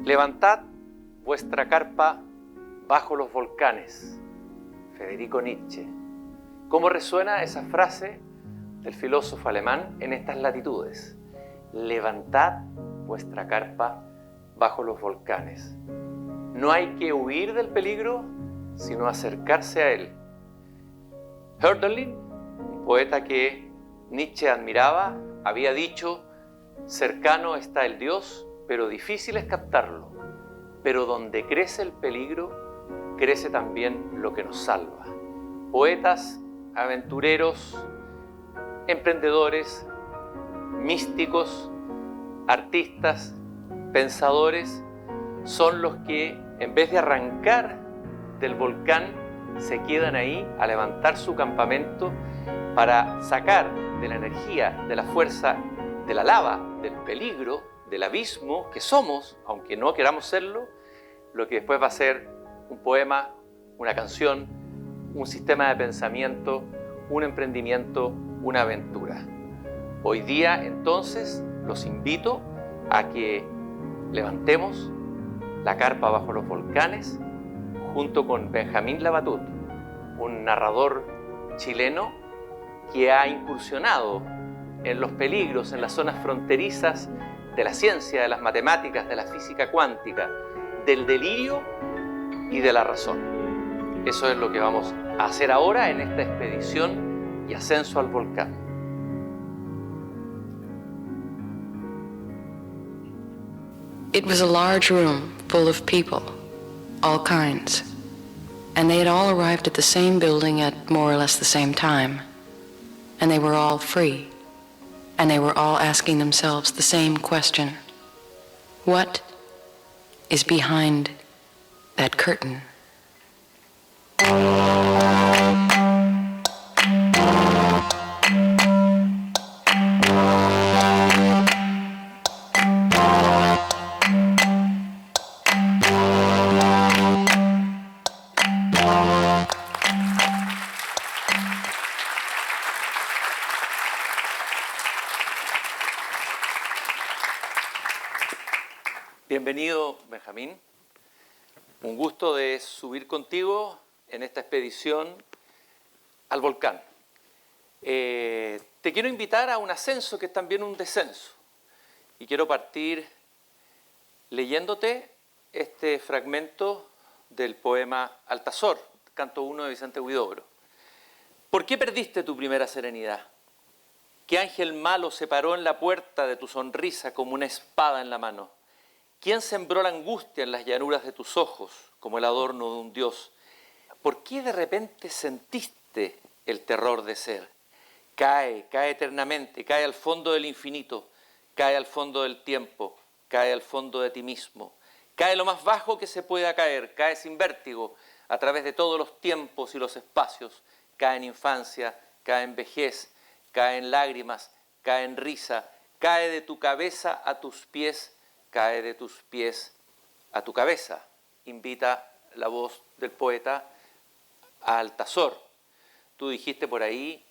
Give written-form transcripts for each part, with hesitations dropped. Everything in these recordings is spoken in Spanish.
Levantad vuestra carpa bajo los volcanes. Federico Nietzsche. ¿Cómo resuena esa frase del filósofo alemán en estas latitudes? Levantad vuestra carpa bajo los volcanes. No hay que huir del peligro, sino acercarse a él. Hölderlin, un poeta que Nietzsche admiraba, había dicho: cercano está el Dios, pero difícil es captarlo. Pero donde crece el peligro, crece también lo que nos salva. Poetas, aventureros, emprendedores, místicos, artistas, pensadores, son los que, en vez de arrancar del volcán, se quedan ahí a levantar su campamento para sacar de la energía, de la fuerza, de la lava, del peligro, del abismo que somos, aunque no queramos serlo, lo que después va a ser un poema, una canción, un sistema de pensamiento, un emprendimiento, una aventura. Hoy día, entonces, los invito a que levantemos la carpa bajo los volcanes junto con Benjamín Labatut, un narrador chileno que ha incursionado en los peligros, en las zonas fronterizas de la ciencia, de las matemáticas, de la física cuántica, del delirio y de la razón. Eso es lo que vamos a hacer ahora en esta expedición y ascenso al volcán. It was a large room full of people, all kinds, and they had all arrived at the same building at more or less the same time, and they were all free, and they were all asking themselves the same question: what is behind that curtain? Bienvenido, Benjamín. Un gusto de subir contigo en esta expedición al volcán. Te quiero invitar a un ascenso que es también un descenso. Y quiero partir leyéndote este fragmento del poema Altazor, canto 1 de Vicente Huidobro. ¿Por qué perdiste tu primera serenidad? ¿Qué ángel malo se paró en la puerta de tu sonrisa como una espada en la mano? ¿Quién sembró la angustia en las llanuras de tus ojos como el adorno de un dios? ¿Por qué de repente sentiste el terror de ser? Cae, cae eternamente, cae al fondo del infinito, cae al fondo del tiempo, cae al fondo de ti mismo. Cae lo más bajo que se pueda caer, cae sin vértigo a través de todos los tiempos y los espacios. Cae en infancia, cae en vejez, cae en lágrimas, cae en risa, cae de tu cabeza a tus pies, cae de tus pies a tu cabeza. Invita la voz del poeta a Altazor. Tú dijiste por ahí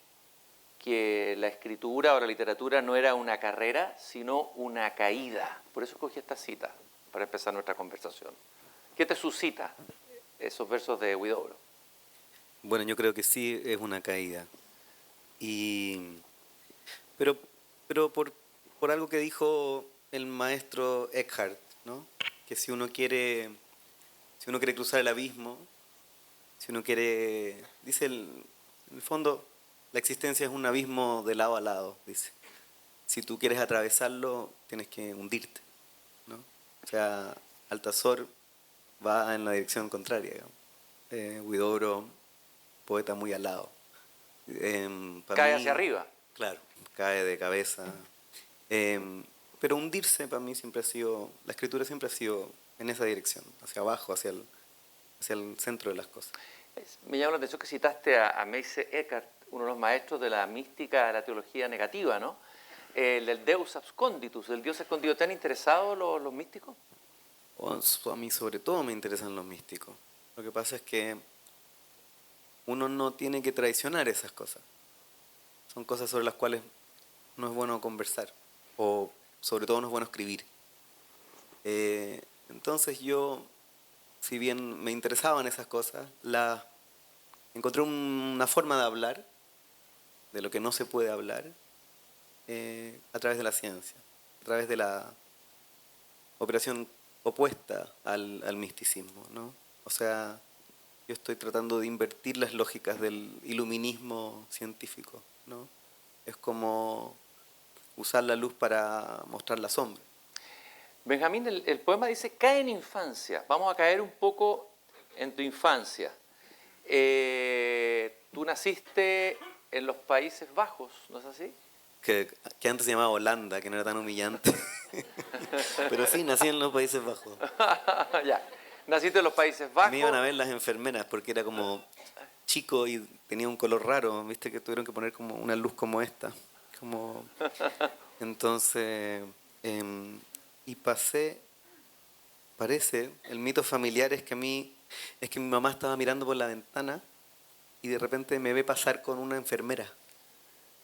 que la escritura o la literatura no era una carrera, sino una caída. Por eso escogí esta cita para empezar nuestra conversación. ¿Qué te suscita esos versos de Huidobro? Bueno, yo creo que sí es una caída. Pero por algo que dijo el maestro Eckhart, ¿no? Que si uno quiere cruzar el abismo, si uno quiere, dice en el fondo, la existencia es un abismo de lado a lado, dice. Si tú quieres atravesarlo, tienes que hundirte, ¿no? O sea, Altazor va en la dirección contraria, digamos. Huidobro, poeta muy alado. Cae hacia arriba. Claro, cae de cabeza. Pero hundirse para mí siempre ha sido, la escritura siempre ha sido en esa dirección, hacia abajo, hacia el centro de las cosas. Me llama la atención que citaste a Meise Eckhart, uno de los maestros de la mística, de la teología negativa, ¿no? El Deus absconditus, el Dios escondido. ¿Te han interesado los místicos? A mí sobre todo me interesan los místicos. Lo que pasa es que uno no tiene que traicionar esas cosas. Son cosas sobre las cuales no es bueno conversar, o sobre todo no es bueno escribir. Entonces yo, si bien me interesaban esas cosas, encontré una forma de hablar de lo que no se puede hablar a través de la ciencia, a través de la operación opuesta al misticismo, ¿no? O sea, yo estoy tratando de invertir las lógicas del iluminismo científico, ¿no? Es como usar la luz para mostrar la sombra. Benjamín, el poema dice, cae en infancia. Vamos a caer un poco en tu infancia. Tú naciste en los Países Bajos, ¿no es así? Que antes se llamaba Holanda, que no era tan humillante. Pero sí, nací en los Países Bajos. Ya. Naciste en los Países Bajos. Me iban a ver las enfermeras porque era como chico y tenía un color raro, viste que tuvieron que poner como una luz como esta. Como... Entonces, y parece, el mito familiar es que mi mamá estaba mirando por la ventana y de repente me ve pasar con una enfermera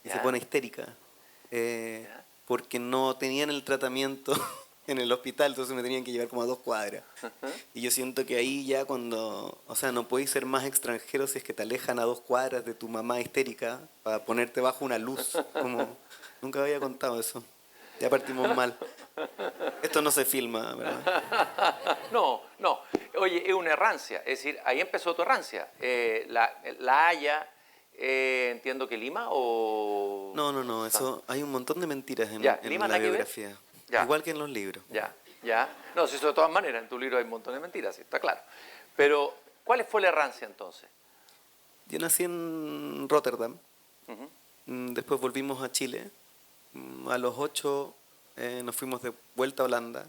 y se Ya. pone histérica Ya. porque no tenían el tratamiento en el hospital, entonces me tenían que llevar como a 2 cuadras. Y yo siento que ahí ya o sea, no podéis ser más extranjero si es que te alejan a 2 cuadras de tu mamá histérica para ponerte bajo una luz, como nunca había contado eso. Ya partimos mal. Esto no se filma, ¿verdad? No, no. Oye, es una errancia. Es decir, ahí empezó tu errancia. La Haya, entiendo que Lima o... No, eso hay un montón de mentiras Ya, en Lima la nada que ver. biografía. Ya. Igual que en los libros. Ya, ya. No, si eso de todas maneras, en tu libro hay un montón de mentiras, sí, está claro. Pero, ¿cuál fue la errancia entonces? Yo nací en Rotterdam. Ujú. Después volvimos a Chile. A los 8 nos fuimos de vuelta a Holanda.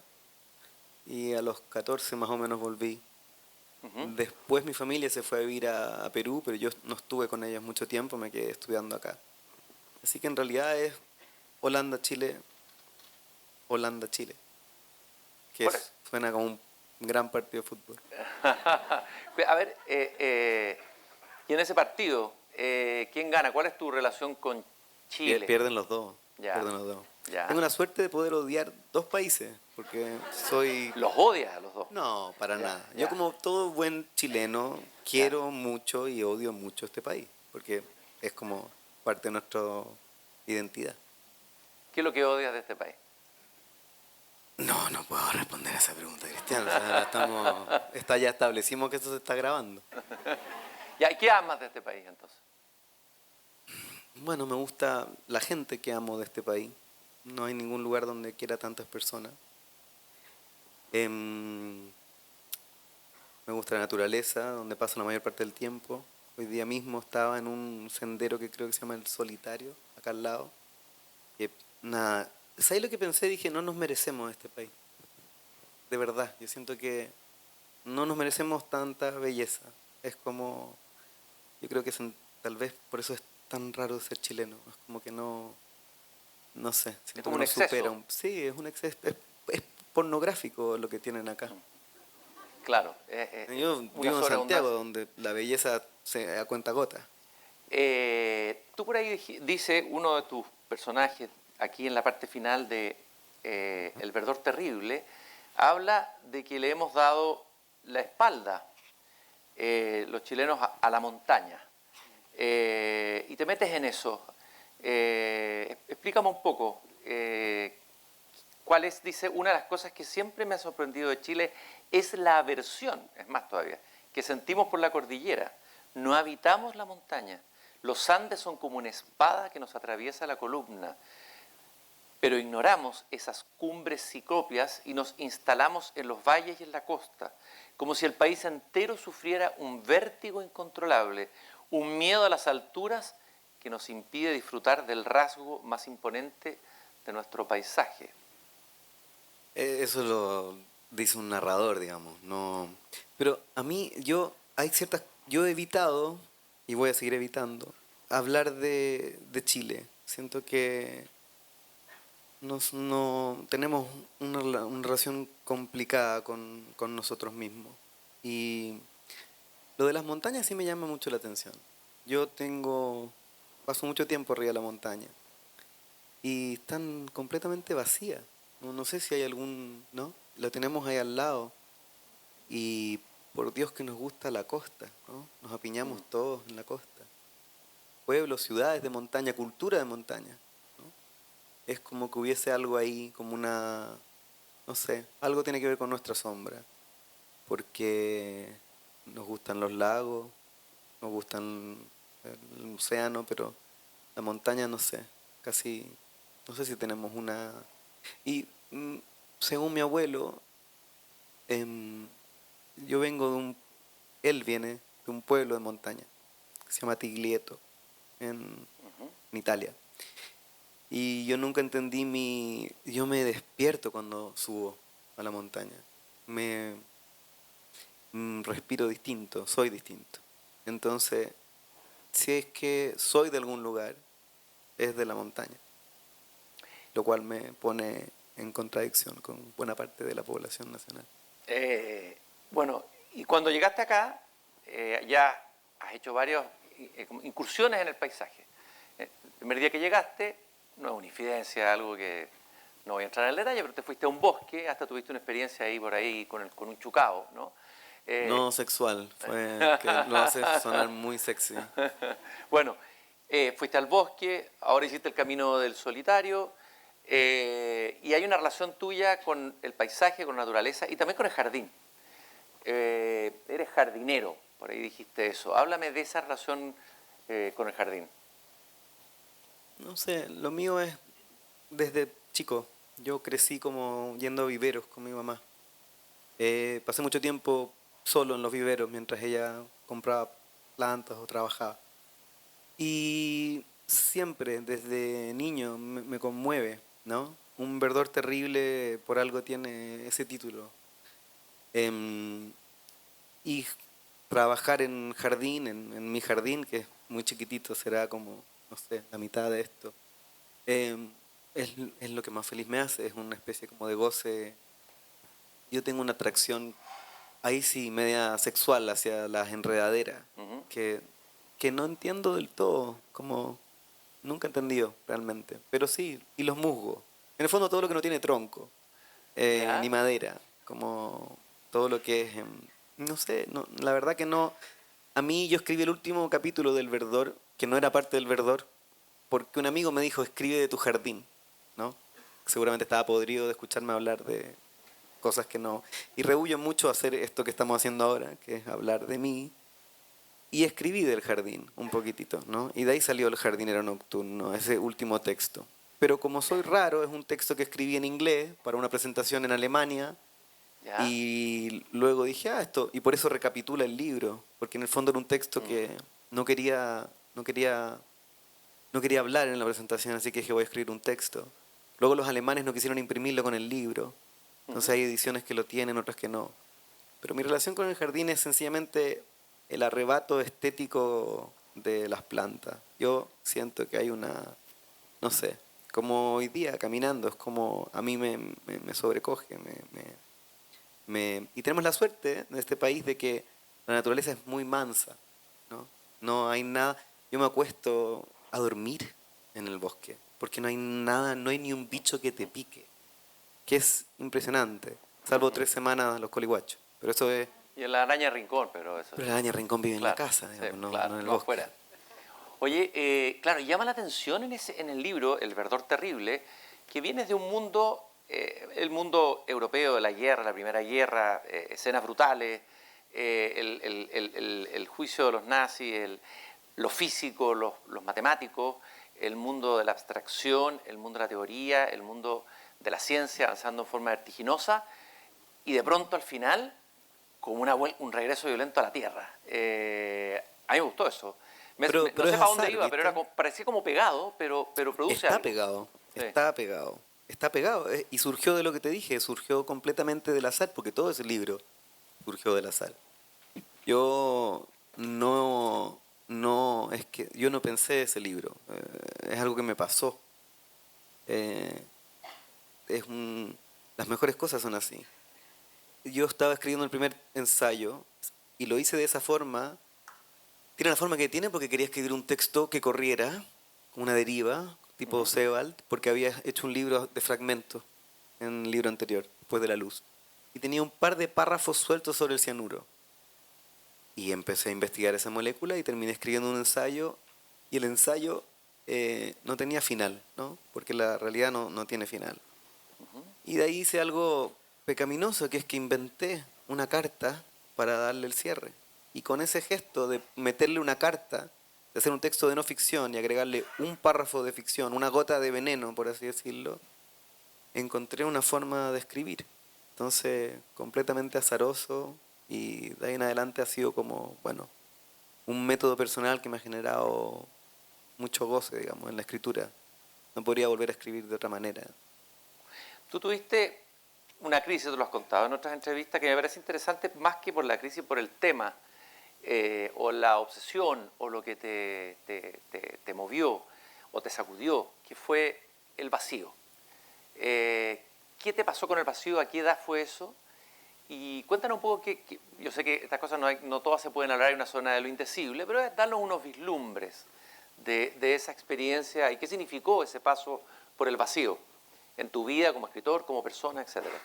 Y a los 14 más o menos volví. Ujú. Después mi familia se fue a vivir a Perú, pero yo no estuve con ellos mucho tiempo, me quedé estudiando acá. Así que en realidad es Holanda-Chile, Holanda-Chile, que Por- suena como un gran partido de fútbol. A ver, y en ese partido, ¿quién gana? ¿Cuál es tu relación con Chile? Pierden los dos, Ya, pierden los dos. ya. Tengo la suerte de poder odiar 2 países, porque soy... ¿Los odias a los dos? No, para Ya, nada. ya. Yo como todo buen chileno quiero mucho y odio mucho este país, porque es como parte de nuestra identidad. ¿Qué es lo que odias de este país? No puedo responder a esa pregunta, Cristian. O sea, ya establecimos que esto se está grabando. Ya, ¿y qué amas de este país entonces? Bueno, me gusta la gente que amo de este país. No hay ningún lugar donde quiera tantas personas. Me gusta la naturaleza, donde paso la mayor parte del tiempo. Hoy día mismo estaba en un sendero que creo que se llama El Solitario, acá al lado. Y nada, ¿sabes lo que pensé? Dije, no nos merecemos este país. De verdad, yo siento que no nos merecemos tanta belleza. Es como, yo creo que tal vez por eso es tan raro ser chileno. Es como que no sé, siento como que un nos supera. exceso. Sí, es un exceso, es pornográfico lo que tienen acá. Claro, Yo una vivo en Santiago, sobreabundancia. donde la belleza se a cuenta gota. Tú por ahí dice uno de tus personajes, aquí en la parte final de El Verdor Terrible, habla de que le hemos dado la espalda, los chilenos, a la montaña. Y te metes en eso. Explícame un poco. ¿Cuál es, dice, una de las cosas que siempre me ha sorprendido de Chile es la aversión, es más todavía, que sentimos por la cordillera? No habitamos la montaña. Los Andes son como una espada que nos atraviesa la columna, pero ignoramos esas cumbres ciclopias y nos instalamos en los valles y en la costa, como si el país entero sufriera un vértigo incontrolable, un miedo a las alturas que nos impide disfrutar del rasgo más imponente de nuestro paisaje. Eso lo dice un narrador, digamos. No, pero a mí, yo he evitado, y voy a seguir evitando, hablar de Chile. Siento que no tenemos una relación complicada con nosotros mismos. Y lo de las montañas sí me llama mucho la atención. Paso mucho tiempo arriba de la montaña y están completamente vacías. No sé si hay algún, ¿no? Lo tenemos ahí al lado. Y por Dios que nos gusta la costa, ¿no? Nos apiñamos todos en la costa. Pueblos, ciudades de montaña, cultura de montaña, ¿no? Es como que hubiese algo ahí, como una, no sé, algo tiene que ver con nuestra sombra. Porque nos gustan los lagos, nos gustan el océano, pero la montaña no sé, casi, no sé si tenemos una... Y según mi abuelo, em, yo vengo de un, él viene de un pueblo de montaña que se llama Tiglieto, en Italia. Y yo nunca entendí yo me despierto cuando subo a la montaña. Me respiro distinto, soy distinto. Entonces, si es que soy de algún lugar, es de la montaña, lo cual me pone en contradicción con buena parte de la población nacional. Bueno, y cuando llegaste acá, ya has hecho varias incursiones en el paisaje. El primer día que llegaste, no es una infidencia, algo que no voy a entrar en el detalle, pero te fuiste a un bosque, hasta tuviste una experiencia ahí por ahí con un chucao, ¿no? No sexual, fue que lo hace sonar muy sexy. Bueno, fuiste al bosque, ahora hiciste el camino del solitario, y hay una relación tuya con el paisaje, con la naturaleza y también con el jardín. Eres jardinero, por ahí dijiste eso. Háblame de esa relación con el jardín. No sé, lo mío es desde chico. Yo crecí como yendo a viveros con mi mamá. Pasé mucho tiempo solo en los viveros mientras ella compraba plantas o trabajaba. Y siempre, desde niño, me conmueve, ¿no? Un verdor terrible por algo tiene ese título. Em, y trabajar en jardín, en mi jardín, que es muy chiquitito, será como, no sé, la mitad de esto, em, es lo que más feliz me hace, es una especie como de goce. Yo tengo una atracción ahí sí media sexual hacia las enredaderas, Ujú. que no entiendo del todo, como nunca he entendido realmente, pero sí, y los musgos. En el fondo todo lo que no tiene tronco, ni ¿Ya? madera, como todo lo que es, no sé, no, la verdad que no. A mí yo escribí el último capítulo del Verdor, que no era parte del Verdor, porque un amigo me dijo, escribe de tu jardín, ¿no? Seguramente estaba podrido de escucharme hablar de cosas que no. Y rehuyo mucho hacer esto que estamos haciendo ahora, que es hablar de mí. Y escribí del jardín un poquitito, ¿no? Y de ahí salió El jardinero nocturno, ese último texto. Pero como soy raro, es un texto que escribí en inglés para una presentación en Alemania. ¿Ya? Y luego dije, esto, y por eso recapitula el libro, porque en el fondo era un texto Mm. que no quería, no quería, no quería hablar en la presentación, así que dije, voy a escribir un texto. Luego los alemanes no quisieron imprimirlo con el libro, entonces Ujú. hay ediciones que lo tienen, otras que no. Pero mi relación con el jardín es sencillamente el arrebato estético de las plantas. Yo siento que hay una, no sé, como hoy día caminando, es como a mí me sobrecoge, y tenemos la suerte en este país de que la naturaleza es muy mansa, ¿no? No hay nada, yo me acuesto a dormir en el bosque, porque no hay nada, no hay ni un bicho que te pique, que es impresionante, salvo 3 semanas los colihuachos, pero eso es... Y en la araña rincón, pero eso Pero sí. la araña rincón vive en la Claro, casa, sí, digamos, no, claro, no en el no bosque. afuera. Oye, claro, llama la atención en el libro, El verdor terrible, que vienes de un mundo, el mundo europeo de la guerra, la primera guerra, escenas brutales, el juicio de los nazis, lo físico, los matemáticos, el mundo de la abstracción, el mundo de la teoría, el mundo de la ciencia avanzando en forma vertiginosa, y de pronto al final, como un regreso violento a la tierra. A mí me gustó eso. No Pero sé es para dónde azar, iba, pero era ¿viste? parecía como pegado, pero produce Está algo. pegado, Sí. está pegado, está pegado. Y surgió de lo que te dije, surgió completamente del azar, porque todo ese libro surgió del azar. Yo es que yo no pensé ese libro, es algo que me pasó. Eh, las mejores cosas son así. Yo estaba escribiendo el primer ensayo y lo hice de esa forma. Tiene la forma que tiene porque quería escribir un texto que corriera, una deriva, tipo Ujú. Sebald, porque había hecho un libro de fragmentos. en el libro anterior, Después de la luz. Y tenía un par de párrafos sueltos sobre el cianuro. Y empecé a investigar esa molécula y terminé escribiendo un ensayo. Y el ensayo no tenía final, ¿no? Porque la realidad no tiene final. Y de ahí hice algo pecaminoso, que es que inventé una carta para darle el cierre. Y con ese gesto de meterle una carta, de hacer un texto de no ficción y agregarle un párrafo de ficción, una gota de veneno, por así decirlo, encontré una forma de escribir. Entonces, completamente azaroso, y de ahí en adelante ha sido como, bueno, un método personal que me ha generado mucho goce, digamos, en la escritura. No podría volver a escribir de otra manera. Tú tuviste una crisis, tú lo has contado en otras entrevistas, que me parece interesante más que por la crisis, por el tema, o la obsesión, o lo que te movió, o te sacudió, que fue el vacío. ¿Qué te pasó con el vacío? ¿A qué edad fue eso? Y cuéntanos un poco, yo sé que estas cosas no todas se pueden hablar en una zona de lo indecible, pero darnos unos vislumbres de esa experiencia y qué significó ese paso por el vacío en tu vida como escritor, como persona, etcétera.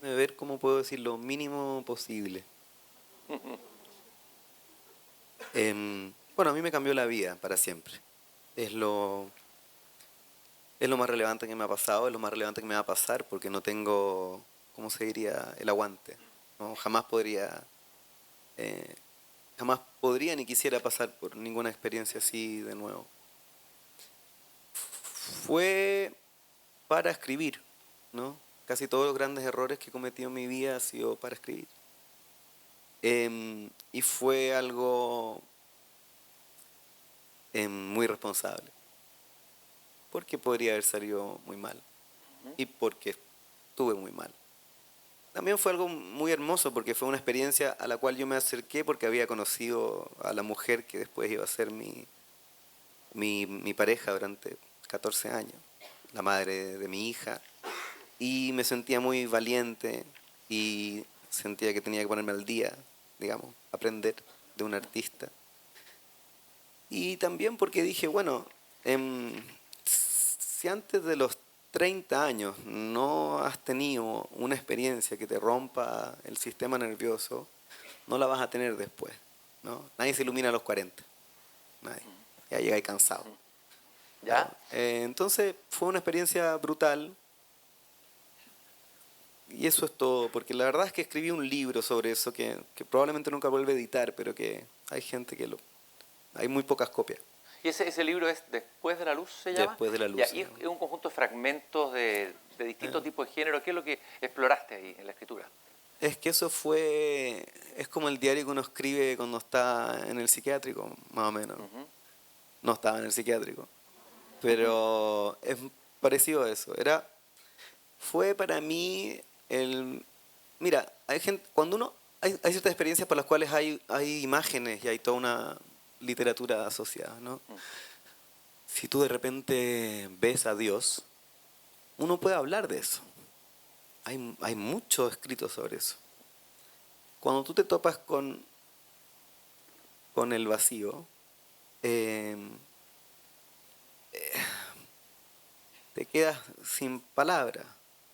Ver cómo puedo decir lo mínimo posible. Bueno, a mí me cambió la vida para siempre. Es lo más relevante que me ha pasado, es lo más relevante que me va a pasar, porque no tengo, ¿cómo se diría?, el aguante, ¿no? Jamás podría ni quisiera pasar por ninguna experiencia así de nuevo. Fue para escribir, ¿no? Casi todos los grandes errores que he cometido en mi vida han sido para escribir. Y fue algo muy responsable, porque podría haber salido muy mal y porque estuve muy mal. También fue algo muy hermoso porque fue una experiencia a la cual yo me acerqué porque había conocido a la mujer que después iba a ser mi pareja durante 14 años, la madre de mi hija, y me sentía muy valiente y sentía que tenía que ponerme al día, digamos, aprender de un artista. Y también porque dije, bueno, si antes de los 30 años no has tenido una experiencia que te rompa el sistema nervioso, no la vas a tener después, ¿no? Nadie se ilumina a los 40, nadie. Ya llega ahí cansado. ¿Ya? Entonces fue una experiencia brutal. Y eso es todo, porque la verdad es que escribí un libro sobre eso que probablemente nunca vuelve a editar, pero que hay gente que hay muy pocas copias. ¿Y ese libro es Después de la luz, se llama? Después de la luz. Ya, y es un conjunto de fragmentos de distintos tipos de género. ¿Qué es lo que exploraste ahí en la escritura? Es que eso es como el diario que uno escribe cuando está en el psiquiátrico, más o menos. No estaba en el psiquiátrico, pero es parecido a eso. Fue para mí mira, hay gente, hay ciertas experiencias para las cuales hay imágenes y hay toda una literatura asociada, ¿no? Si tú de repente ves a Dios, uno puede hablar de eso. Hay mucho escrito sobre eso. Cuando tú te topas con el vacío, te quedas sin palabras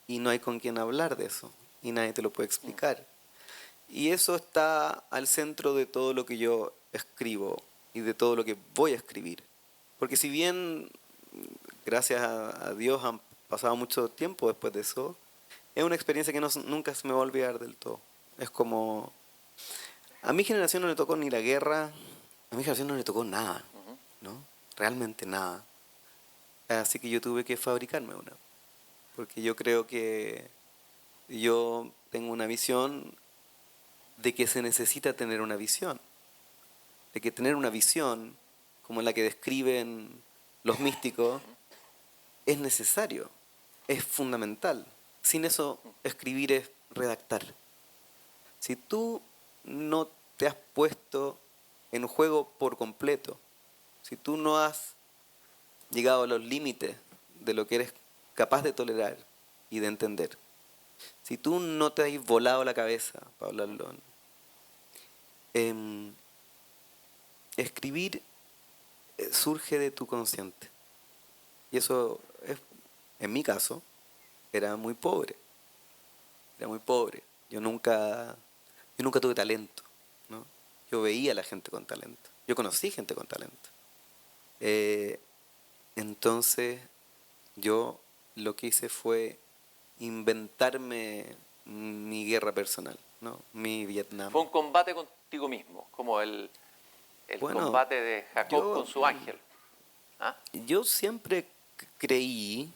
y no hay con quien hablar de eso y nadie te lo puede explicar. Y eso está al centro de todo lo que yo escribo y de todo lo que voy a escribir. Porque si bien, gracias a Dios, han pasado mucho tiempo después de eso, es una experiencia que nunca se me va a olvidar del todo. Es como... A mi generación no le tocó ni la guerra, a mi generación no le tocó nada, ¿no? Realmente nada. Así que yo tuve que fabricarme una. Porque yo creo que yo tengo una visión de que se necesita tener una visión. De que tener una visión, como la que describen los místicos, es necesario, es fundamental. Sin eso, escribir es redactar. Si tú no te has puesto en juego por completo, si tú no has llegado a los límites de lo que eres capaz de tolerar y de entender, si tú no te has volado la cabeza, para hablarlo, escribir surge de tu consciente. Y eso es en mi caso, era muy pobre. Era muy pobre. Yo nunca tuve talento, ¿no? Yo veía a la gente con talento. Yo conocí gente con talento. Eh, entonces, yo lo que hice fue inventarme mi guerra personal, ¿no? Mi Vietnam. Fue un combate contigo mismo, como el Bueno, combate de Jacob yo- con su ángel. ¿Ah? Yo siempre creí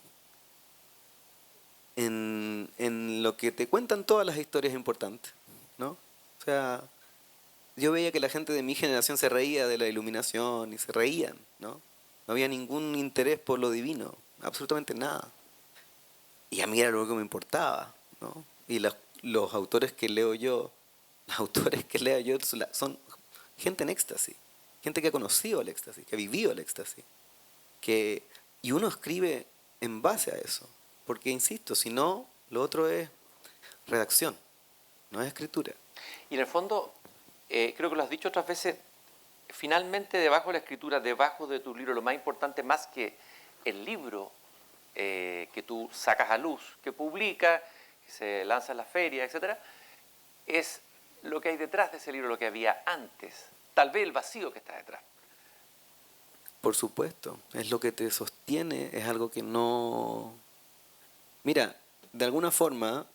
en lo que te cuentan todas las historias importantes, ¿no? O sea, yo veía que la gente de mi generación se reía de la iluminación y se reían, ¿no? No había ningún interés por lo divino, absolutamente nada. Y a mí era lo que me importaba, ¿no? Y los autores que leo yo, los autores que leo yo son gente en éxtasis, gente que ha conocido el éxtasis, que ha vivido el éxtasis, y uno escribe en base a eso, porque insisto, si no, lo otro es redacción, no es escritura. Y en el fondo, creo que lo has dicho otras veces, finalmente debajo de la escritura, debajo de tu libro, lo más importante, más que el libro que tú sacas a luz, que publica, que se lanza en la feria, etcétera, es lo que hay detrás de ese libro, lo que había antes. Tal vez el vacío que está detrás. Por supuesto, es lo que te sostiene, es algo que no... Mira, de alguna forma,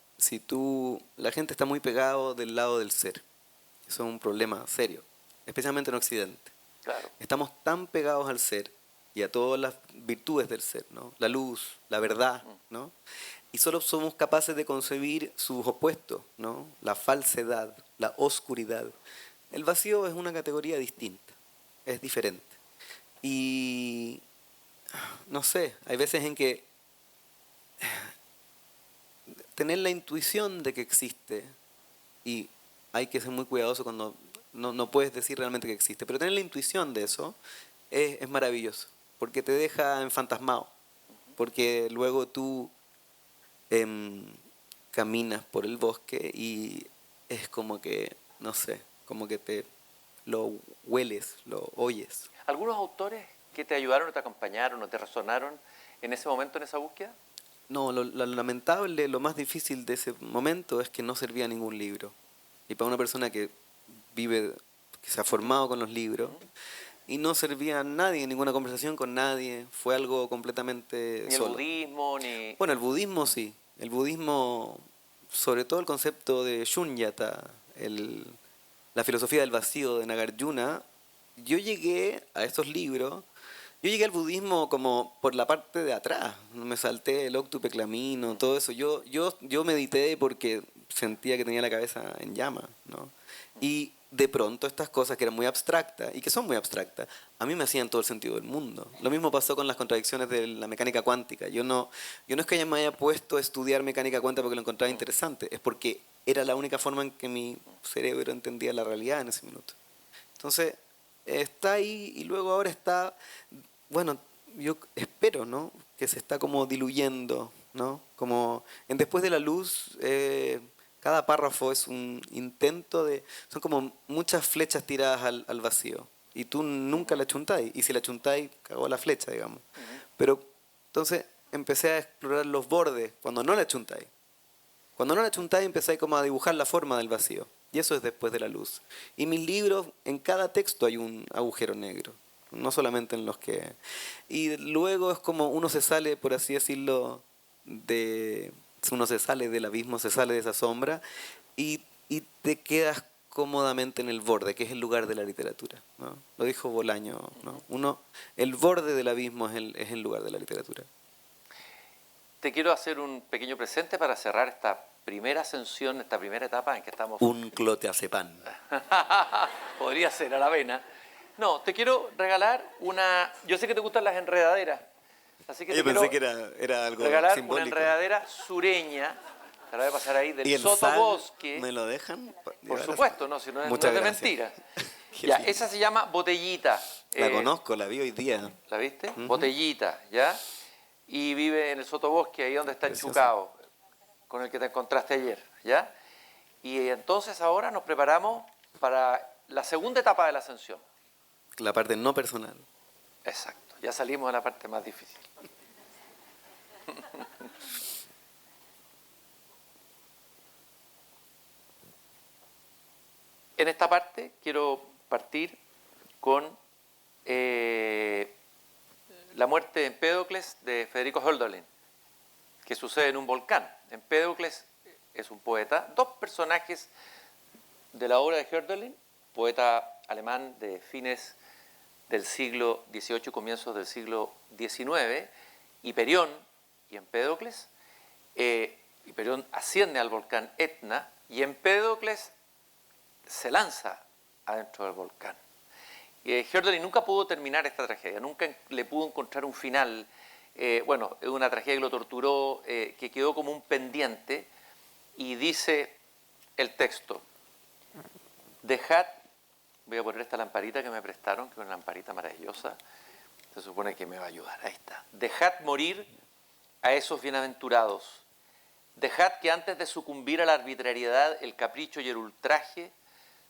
la gente está muy pegado del lado del ser. Eso es un problema serio, especialmente en Occidente. Claro. Estamos tan pegados al ser y a todas las virtudes del ser, ¿no? La luz, la verdad, ¿no? Y solo somos capaces de concebir sus opuestos, ¿no? La falsedad, la oscuridad. El vacío es una categoría distinta, es diferente. Y no sé, hay veces en que tener la intuición de que existe, y hay que ser muy cuidadoso cuando no puedes decir realmente que existe, pero tener la intuición de eso es maravilloso, porque te deja enfantasmado, porque luego tú caminas por el bosque y es como que, no sé, como que te lo hueles, lo oyes. ¿Algunos autores que te ayudaron o te acompañaron o te resonaron en ese momento, en esa búsqueda? No, lo lamentable, lo más difícil de ese momento es que no servía ningún libro. Y para una persona que vive, que se ha formado con los libros, y no servía a nadie, ninguna conversación con nadie, fue algo completamente Ni el solo. budismo, ni... Bueno, el budismo sí, el budismo, sobre todo el concepto de Shunyata, la filosofía del vacío de Nagarjuna, yo llegué a estos libros. Yo llegué al budismo como por la parte de atrás, me salté el octuple clamino, todo eso. Yo medité porque sentía que tenía la cabeza en llama, ¿no? Y de pronto estas cosas que eran muy abstractas y que son muy abstractas, a mí me hacían todo el sentido del mundo. Lo mismo pasó con las contradicciones de la mecánica cuántica. Yo no es que me haya puesto a estudiar mecánica cuántica porque lo encontraba interesante, es porque era la única forma en que mi cerebro entendía la realidad en ese minuto. Entonces, está ahí y luego ahora está, bueno, yo espero, ¿no? Que se está como diluyendo, ¿no? Como en Después de la Luz, cada párrafo es un intento son como muchas flechas tiradas al vacío. Y tú nunca la chuntáis. Y si la chuntáis, cagó la flecha, digamos. Pero entonces empecé a explorar los bordes cuando no la chuntáis. Cuando no la chuntáis empezáis como a dibujar la forma del vacío. Y eso es Después de la Luz. Y mis libros, en cada texto hay un agujero negro. No solamente en los que... Y luego es como uno se sale, por así decirlo, uno se sale del abismo, se sale de esa sombra y te quedas cómodamente en el borde, que es el lugar de la literatura, ¿no? Lo dijo Bolaño, ¿no? El borde del abismo es el lugar de la literatura. Te quiero hacer un pequeño presente para cerrar esta primera ascensión, esta primera etapa en que estamos... Un cloteazepam. Podría ser a la avena. No, te quiero regalar una... Yo sé que te gustan las enredaderas, así que Yo te pensé quiero que era algo regalar simbólico. una enredadera sureña. Te la voy a pasar ahí, ¿Y del el sotobosque. ¿Me lo dejan? Por supuesto, no, si no es, no es Muchas de gracias. mentira. Qué Ya, lindo. esa se llama botellita. La conozco, la vi hoy día. ¿La viste? Ujú. Botellita, ¿ya? Y vive en el sotobosque, ahí donde está el Precioso. Chucao, con el que te encontraste ayer, ¿ya? Y entonces ahora nos preparamos para la segunda etapa de la ascensión. La parte no personal. Exacto, ya salimos de la parte más difícil. En esta parte quiero partir con la muerte de Empédocles de Federico Hölderlin, que sucede en un volcán. Empédocles es un poeta, dos personajes de la obra de Hölderlin, poeta alemán de fines del siglo XVIII, comienzos del siglo XIX, Hiperión y Empédocles. Hiperión asciende al volcán Etna y Empédocles se lanza adentro del volcán. Hölderlin nunca pudo terminar esta tragedia, nunca le pudo encontrar un final. Bueno, es una tragedia que lo torturó, que quedó como un pendiente, y dice el texto: dejad, voy a poner esta lamparita que me prestaron, que es una lamparita maravillosa, se supone que me va a ayudar, ahí está. Dejad morir a esos bienaventurados, dejad que antes de sucumbir a la arbitrariedad, el capricho y el ultraje,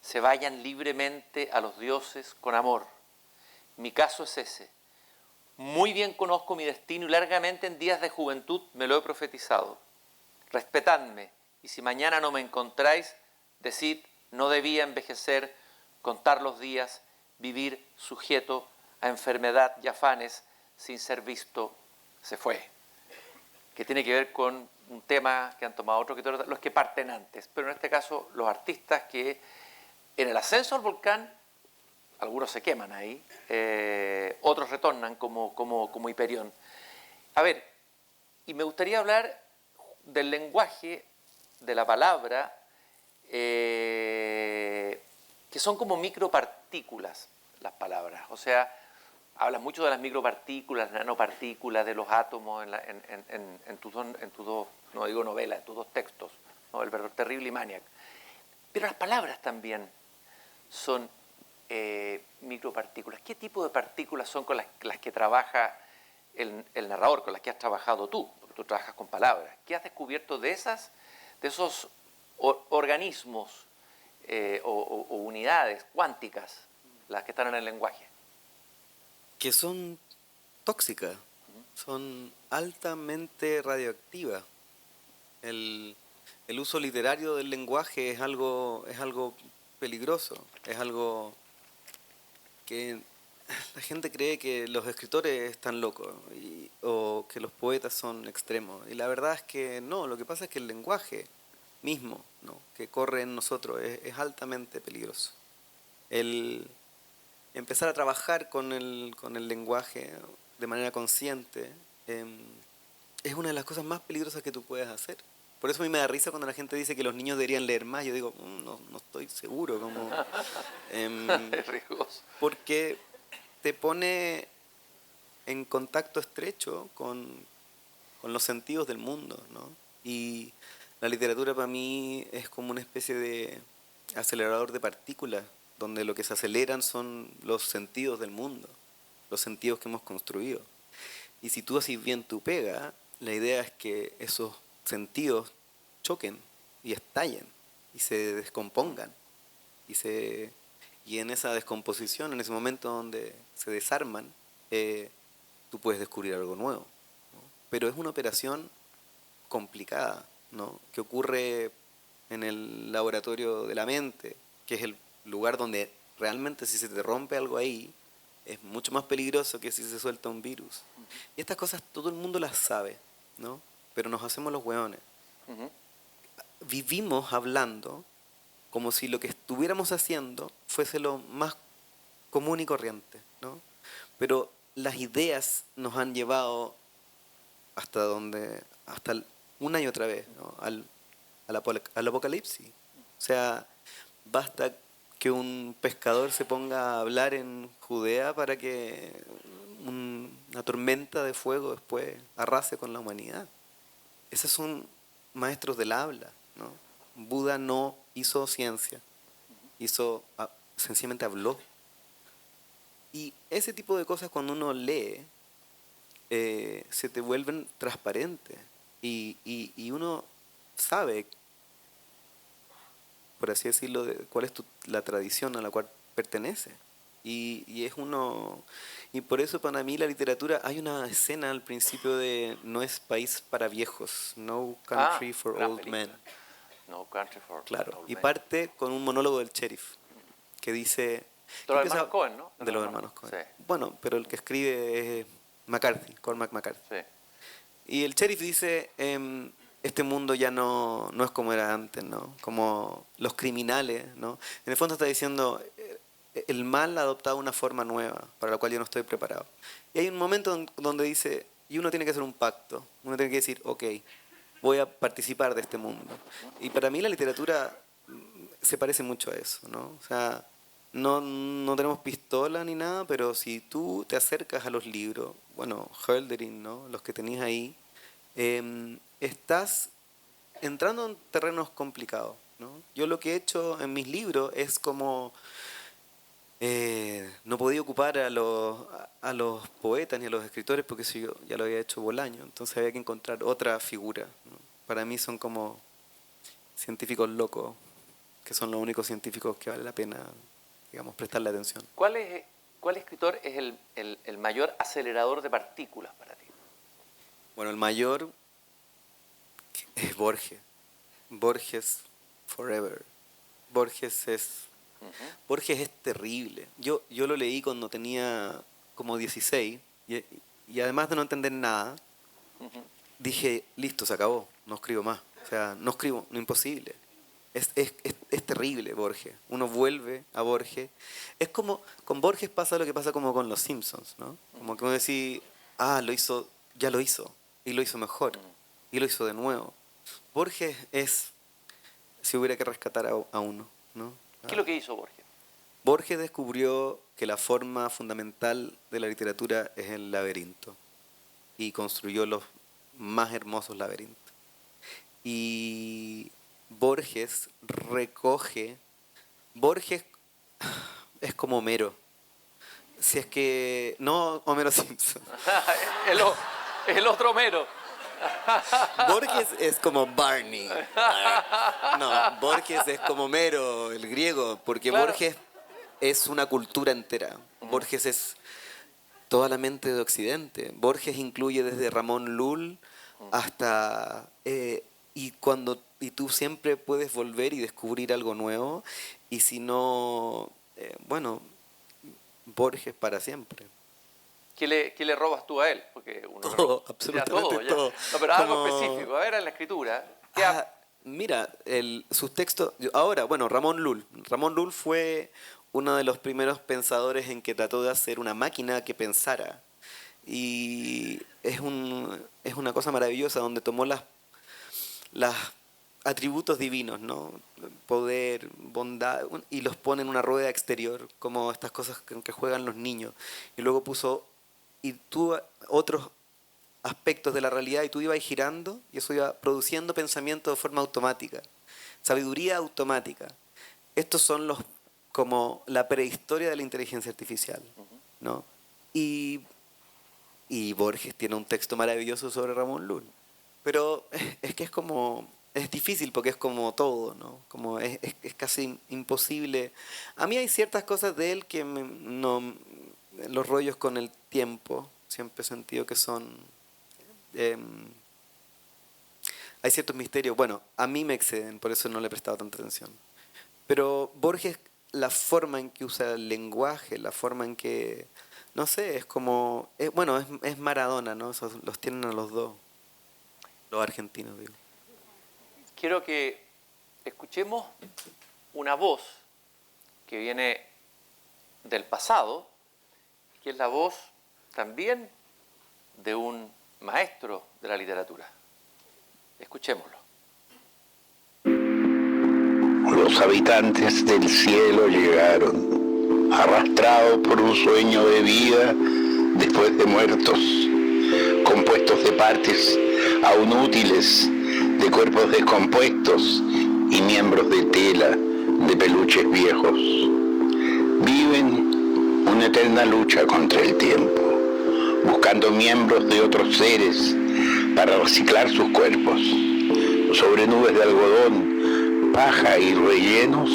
se vayan libremente a los dioses con amor. Mi caso es ese. Muy bien conozco mi destino y largamente en días de juventud me lo he profetizado. Respetadme, y si mañana no me encontráis, decid, no debía envejecer, contar los días, vivir sujeto a enfermedad y afanes, sin ser visto, se fue. Que tiene que ver con un tema que han tomado otros que los que parten antes, pero en este caso los artistas que en el ascenso al volcán, algunos se queman ahí, otros retornan como Hiperión. A ver, y me gustaría hablar del lenguaje, de la palabra, que son como micropartículas las palabras. O sea, hablas mucho de las micropartículas, nanopartículas, de los átomos en tus dos, no digo novelas, en tus dos textos, ¿no? El verdadero terrible y Maniac. Pero las palabras también son micropartículas. ¿Qué tipo de partículas son con las que trabaja el narrador, con las que has trabajado tú? Porque tú trabajas con palabras. ¿Qué has descubierto de esos organismos o unidades cuánticas, las que están en el lenguaje? Que son tóxicas, son altamente radioactivas. El uso literario del lenguaje es algo peligroso, es algo que la gente cree que los escritores están locos o que los poetas son extremos. Y la verdad es que no, lo que pasa es que el lenguaje mismo, ¿no?, que corre en nosotros es altamente peligroso. El empezar a trabajar con el lenguaje de manera consciente es una de las cosas más peligrosas que tú puedes hacer. Por eso a mí me da risa cuando la gente dice que los niños deberían leer más. Yo digo, no estoy seguro. Es riesgoso. Porque te pone en contacto estrecho con los sentidos del mundo, ¿no? Y la literatura para mí es como una especie de acelerador de partículas, donde lo que se aceleran son los sentidos del mundo, los sentidos que hemos construido. Y si tú haces bien tu pega, la idea es que esos sentidos choquen y estallen y se descompongan. Y en esa descomposición, en ese momento donde se desarman, tú puedes descubrir algo nuevo, ¿no? Pero es una operación complicada, ¿no?, que ocurre en el laboratorio de la mente, que es el lugar donde realmente si se te rompe algo ahí, es mucho más peligroso que si se suelta un virus. Y estas cosas todo el mundo las sabe, ¿no? Pero nos hacemos los hueones. Vivimos hablando como si lo que estuviéramos haciendo fuese lo más común y corriente, ¿no? Pero las ideas nos han llevado hasta una y otra vez, ¿no?, al apocalipsis. O sea, basta que un pescador se ponga a hablar en Judea para que una tormenta de fuego después arrase con la humanidad. Esos son maestros del habla, ¿no? Buda no hizo ciencia, sencillamente habló. Y ese tipo de cosas cuando uno lee, se te vuelven transparentes y uno sabe, por así decirlo, cuál es la tradición a la cual pertenece. Y es uno. Y por eso para mí la literatura, hay una escena al principio de No es país para viejos, No Country for gran Old película. Men. No Country for Claro, Old y Men. parte con un monólogo del sheriff. que dice... De los empieza- hermanos Cohen, ¿no? De los hermanos Cohen. Sí, Bueno, pero el que escribe es McCarthy, Cormac McCarthy. sí. Y el sheriff dice, este mundo ya no es como era antes, ¿no? Como los criminales, ¿no? En el fondo está diciendo, el mal ha adoptado una forma nueva para la cual yo no estoy preparado. Y hay un momento donde dice, y uno tiene que hacer un pacto, uno tiene que decir, ok, voy a participar de este mundo. Y para mí la literatura se parece mucho a eso, ¿no? O sea, no tenemos pistola ni nada, pero si tú te acercas a los libros, bueno, Hölderlin, ¿no? Los que tenías ahí, estás entrando en terrenos complicados, ¿no? Yo lo que he hecho en mis libros es como no podía ocupar a los poetas ni a los escritores porque eso yo ya lo había hecho Bolaño, entonces había que encontrar otra figura, ¿no? Para mí son como científicos locos, que son los únicos científicos que vale la pena, digamos, prestarle atención. ¿Cuál escritor es el mayor acelerador de partículas para ti? Bueno, el mayor es Borges. Borges forever. Borges es terrible. Yo lo leí cuando tenía como 16 y además de no entender nada, dije, listo, se acabó, no escribo más. O sea, no escribo, no, imposible. Es terrible Borges. Uno vuelve a Borges. Es como, con Borges pasa lo que pasa como con los Simpsons, ¿no? Como que uno decía, ya lo hizo, y lo hizo mejor, y lo hizo de nuevo. Borges es, si hubiera que rescatar a uno, ¿no? ¿Qué es lo que hizo Borges? Borges descubrió que la forma fundamental de la literatura es el laberinto y construyó los más hermosos laberintos. Y Borges es como Homero. Si es que... No Homero Simpson. el otro Homero. Borges es como Barney. No, Borges es como Homero, el griego, porque Claro. Borges es una cultura entera. Borges es toda la mente de Occidente. Borges incluye desde Ramón Llull hasta... y tú siempre puedes volver y descubrir algo nuevo. Y si no... bueno, Borges para siempre. ¿Qué le robas tú a él? Porque uno Todo, absolutamente todo. No, pero algo Como- específico. A ver, en la escritura. Mira, sus textos... Ahora, bueno, Ramón Llull. Ramón Llull fue uno de los primeros pensadores en que trató de hacer una máquina que pensara. Y es una cosa maravillosa donde tomó las atributos divinos, ¿no? Poder, bondad, y los pone en una rueda exterior, como estas cosas con que juegan los niños. Y luego puso otros aspectos de la realidad y tú ibas girando y eso iba produciendo pensamiento de forma automática. Sabiduría automática. Estos son como la prehistoria de la inteligencia artificial, ¿no? Y Borges tiene un texto maravilloso sobre Ramón Llull. Pero es que es difícil porque es como todo, ¿no? Como es casi imposible. A mí hay ciertas cosas de él que los rollos con el tiempo, siempre he sentido que son... hay ciertos misterios, bueno, a mí me exceden, por eso no le he prestado tanta atención. Pero Borges, la forma en que usa el lenguaje, la forma en que... No sé, es como... es Maradona, ¿no? Los tienen a los dos. Los argentinos, digo. Quiero que escuchemos una voz que viene del pasado, que es la voz también de un maestro de la literatura. Escuchémoslo. Los habitantes del cielo llegaron, arrastrados por un sueño de vida después de muertos, compuestos de partes aún útiles, de cuerpos descompuestos y miembros de tela, de peluches viejos. Viven una eterna lucha contra el tiempo, buscando miembros de otros seres para reciclar sus cuerpos. Sobre nubes de algodón, paja y rellenos,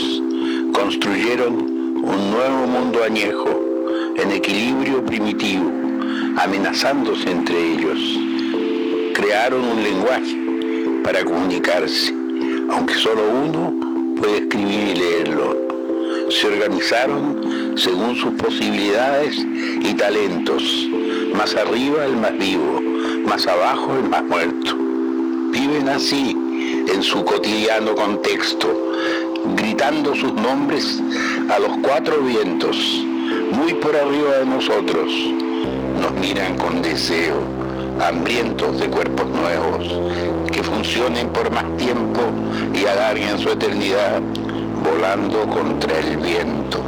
construyeron un nuevo mundo añejo, en equilibrio primitivo, amenazándose entre ellos. Crearon un lenguaje para comunicarse, aunque solo uno puede escribir y leerlo. se organizaron según sus posibilidades y talentos. Más arriba el más vivo, más abajo el más muerto. Viven así en su cotidiano contexto, gritando sus nombres a los cuatro vientos, muy por arriba de nosotros. Nos miran con deseo, hambrientos de cuerpos nuevos, que funcionen por más tiempo y alarguen su eternidad, volando contra el viento.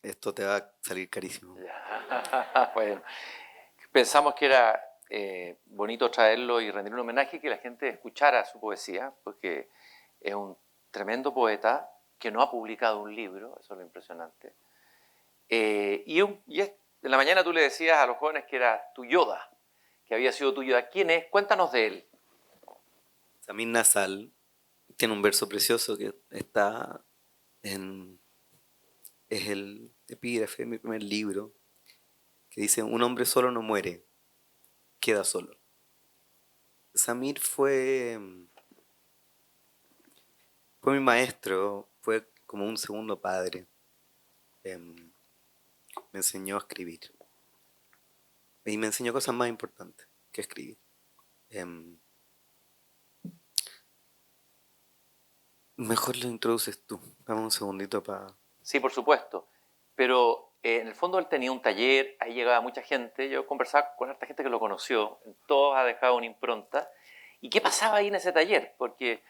Esto te va a salir carísimo. Bueno, pensamos que era bonito traerlo y rendir un homenaje, que la gente escuchara su poesía, porque es un tremendo poeta que no ha publicado un libro, eso es lo impresionante. En la mañana tú le decías a los jóvenes que era tu Yoda, que había sido tu Yoda. ¿Quién es? Cuéntanos de él. Samir Nasal tiene un verso precioso que está en... Es el epígrafe de mi primer libro, que dice: un hombre solo no muere, queda solo. Samir fue mi maestro, fue como un segundo padre. Me enseñó a escribir. Y me enseñó cosas más importantes que escribir. Mejor lo introduces tú. Dame un segundito para... Sí, por supuesto. Pero en el fondo él tenía un taller, ahí llegaba mucha gente. Yo conversaba con harta gente que lo conoció, en todos ha dejado una impronta. ¿Y qué pasaba ahí en ese taller? Porque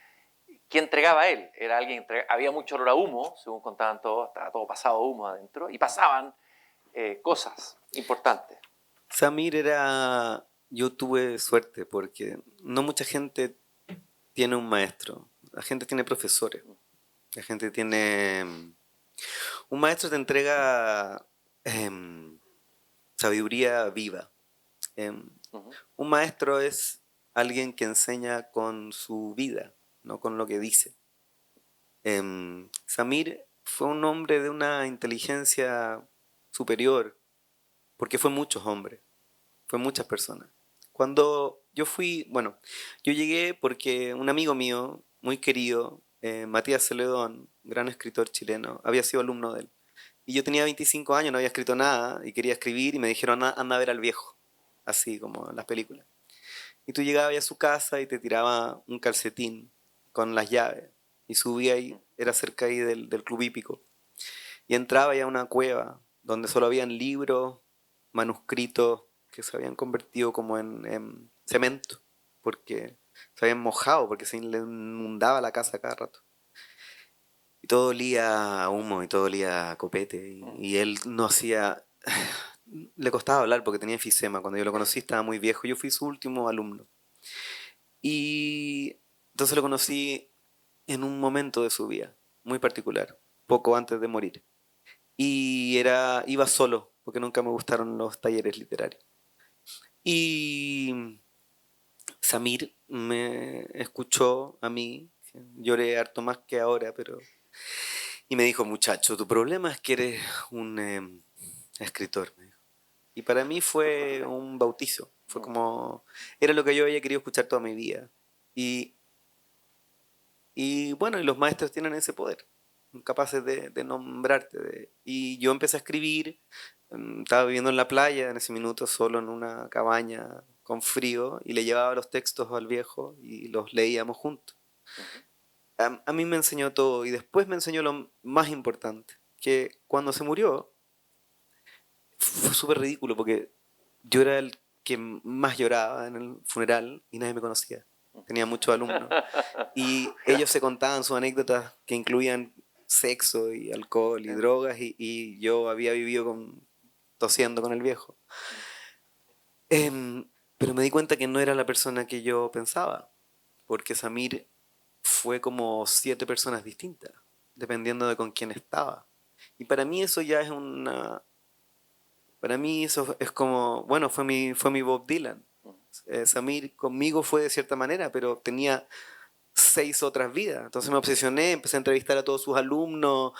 ¿qué entregaba él? Era alguien, había mucho olor a humo, según contaban todos, estaba todo pasado humo adentro, y pasaban cosas importantes. Samir era... Yo tuve suerte porque no mucha gente tiene un maestro. La gente tiene profesores. La gente tiene... Un maestro te entrega sabiduría viva. Un maestro es alguien que enseña con su vida, no con lo que dice. Samir fue un hombre de una inteligencia superior, porque fue muchos hombres, fue muchas personas. Cuando yo yo llegué porque un amigo mío, muy querido, Matías Celedón, gran escritor chileno, había sido alumno de él. Y yo tenía 25 años, no había escrito nada y quería escribir y me dijeron: anda a ver al viejo, así como en las películas. Y tú llegabas a su casa y te tiraba un calcetín con las llaves y subía ahí, era cerca ahí del club hípico. Y entraba ya a una cueva donde solo habían libros, manuscritos que se habían convertido como en cemento, porque se habían mojado, porque se le inundaba la casa cada rato. Y todo olía a humo y todo olía a copete. Y él no hacía... Le costaba hablar porque tenía enfisema. Cuando yo lo conocí estaba muy viejo. Yo fui su último alumno. Y entonces lo conocí en un momento de su vida, muy particular, poco antes de morir. Y iba solo, porque nunca me gustaron los talleres literarios. Y Samir me escuchó a mí, lloré harto más que ahora, pero... Y me dijo: muchacho, tu problema es que eres un escritor, me dijo. Y para mí fue un bautizo, fue como... Era lo que yo había querido escuchar toda mi vida. Y bueno, y los maestros tienen ese poder, capaces de nombrarte. Y yo empecé a escribir, estaba viviendo en la playa en ese minuto, solo en una cabaña con frío, y le llevaba los textos al viejo y los leíamos juntos. A mí me enseñó todo y después me enseñó lo más importante, que cuando se murió fue súper ridículo porque yo era el que más lloraba en el funeral y nadie me conocía. Tenía muchos alumnos y ellos se contaban sus anécdotas que incluían sexo y alcohol y drogas y yo había vivido tosiendo con el viejo. Pero me di cuenta que no era la persona que yo pensaba, porque Samir fue como 7 personas distintas, dependiendo de con quién estaba. Y para mí eso ya es una... Para mí eso es como... Bueno, fue mi Bob Dylan. Samir conmigo fue de cierta manera, pero tenía 6 otras vidas. Entonces me obsesioné, empecé a entrevistar a todos sus alumnos,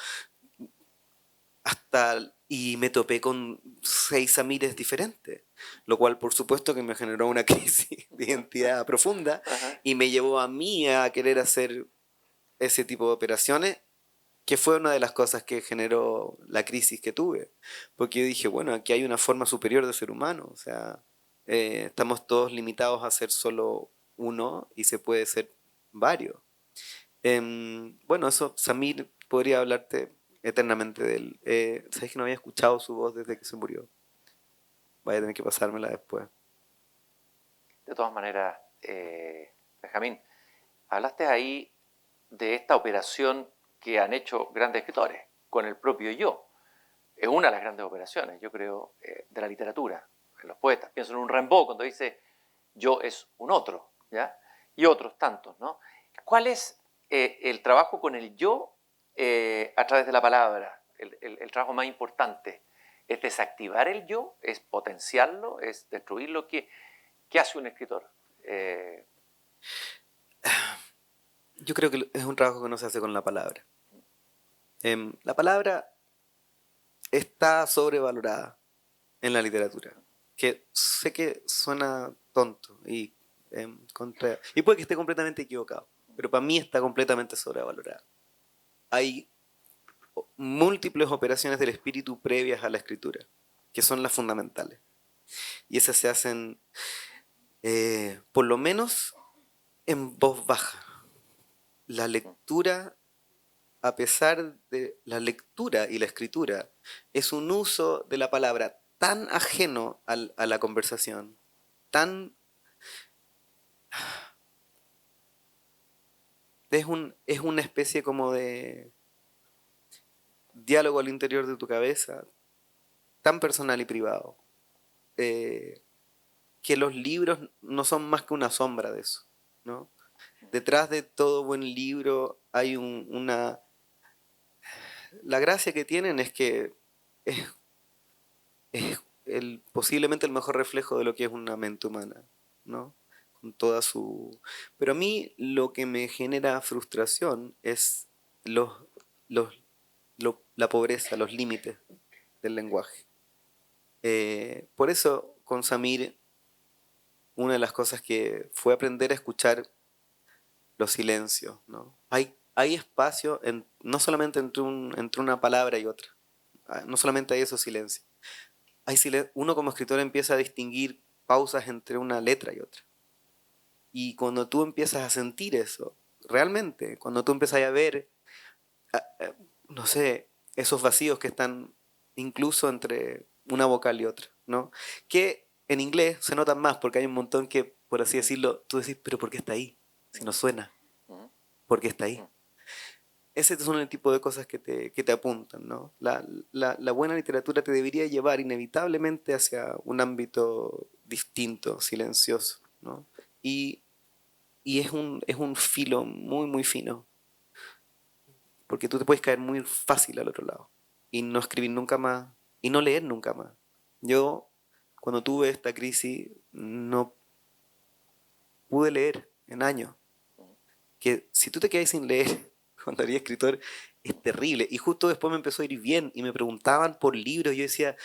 hasta y me topé con 6 Samires diferentes, lo cual por supuesto que me generó una crisis de identidad profunda Ajá. y me llevó a mí a querer hacer ese tipo de operaciones, que fue una de las cosas que generó la crisis que tuve, porque yo dije, bueno, aquí hay una forma superior de ser humano, o sea, estamos todos limitados a ser solo uno y se puede ser varios. Bueno, eso, Samir, podría hablarte eternamente de él. Sabes que no había escuchado su voz desde que se murió. Vaya a tener que pasármela después. De todas maneras, Benjamín, hablaste ahí de esta operación que han hecho grandes escritores con el propio yo. Es una de las grandes operaciones, yo creo, de la literatura, en los poetas. Pienso en un Rimbaud cuando dice yo es un otro, ¿ya? Y otros tantos, ¿no? ¿Cuál es el trabajo con el yo a través de la palabra? El trabajo más importante. ¿Es desactivar el yo? ¿Es potenciarlo? ¿Es destruirlo? ¿Qué hace un escritor? Yo creo que es un trabajo que no se hace con la palabra. La palabra está sobrevalorada en la literatura. Que sé que suena tonto y puede que esté completamente equivocado, pero para mí está completamente sobrevalorada. Hay múltiples operaciones del espíritu previas a la escritura, que son las fundamentales. Y esas se hacen, por lo menos, en voz baja. La lectura, a pesar de la lectura y la escritura, es un uso de la palabra tan ajeno a la conversación, tan... Es una especie como de diálogo al interior de tu cabeza, tan personal y privado, que los libros no son más que una sombra de eso, ¿no? Detrás de todo buen libro hay una... La gracia que tienen es que es, es posiblemente el mejor reflejo de lo que es una mente humana, ¿no? Con toda su... Pero a mí lo que me genera frustración es los, los, la pobreza, los límites del lenguaje. Por eso con Samir una de las cosas que fue aprender a escuchar los silencios, ¿no? Hay espacio no solamente entre una palabra y otra, no solamente hay esos silencios. Uno como escritor empieza a distinguir pausas entre una letra y otra. Y cuando tú empiezas a sentir eso, realmente, cuando tú empiezas a ver, no sé, esos vacíos que están incluso entre una vocal y otra, ¿no? Que en inglés se notan más porque hay un montón que, por así decirlo, tú decís, pero ¿por qué está ahí? Si no suena, ¿por qué está ahí? Ese son el tipo de cosas que te apuntan, ¿no? La buena literatura te debería llevar inevitablemente hacia un ámbito distinto, silencioso, ¿no? Y, y es un filo muy, muy fino, porque tú te puedes caer muy fácil al otro lado y no escribir nunca más y no leer nunca más. Yo, cuando tuve esta crisis, no pude leer en años. Que si tú te quedas sin leer cuando eres escritor, es terrible. Y justo después me empezó a ir bien y me preguntaban por libros y yo decía,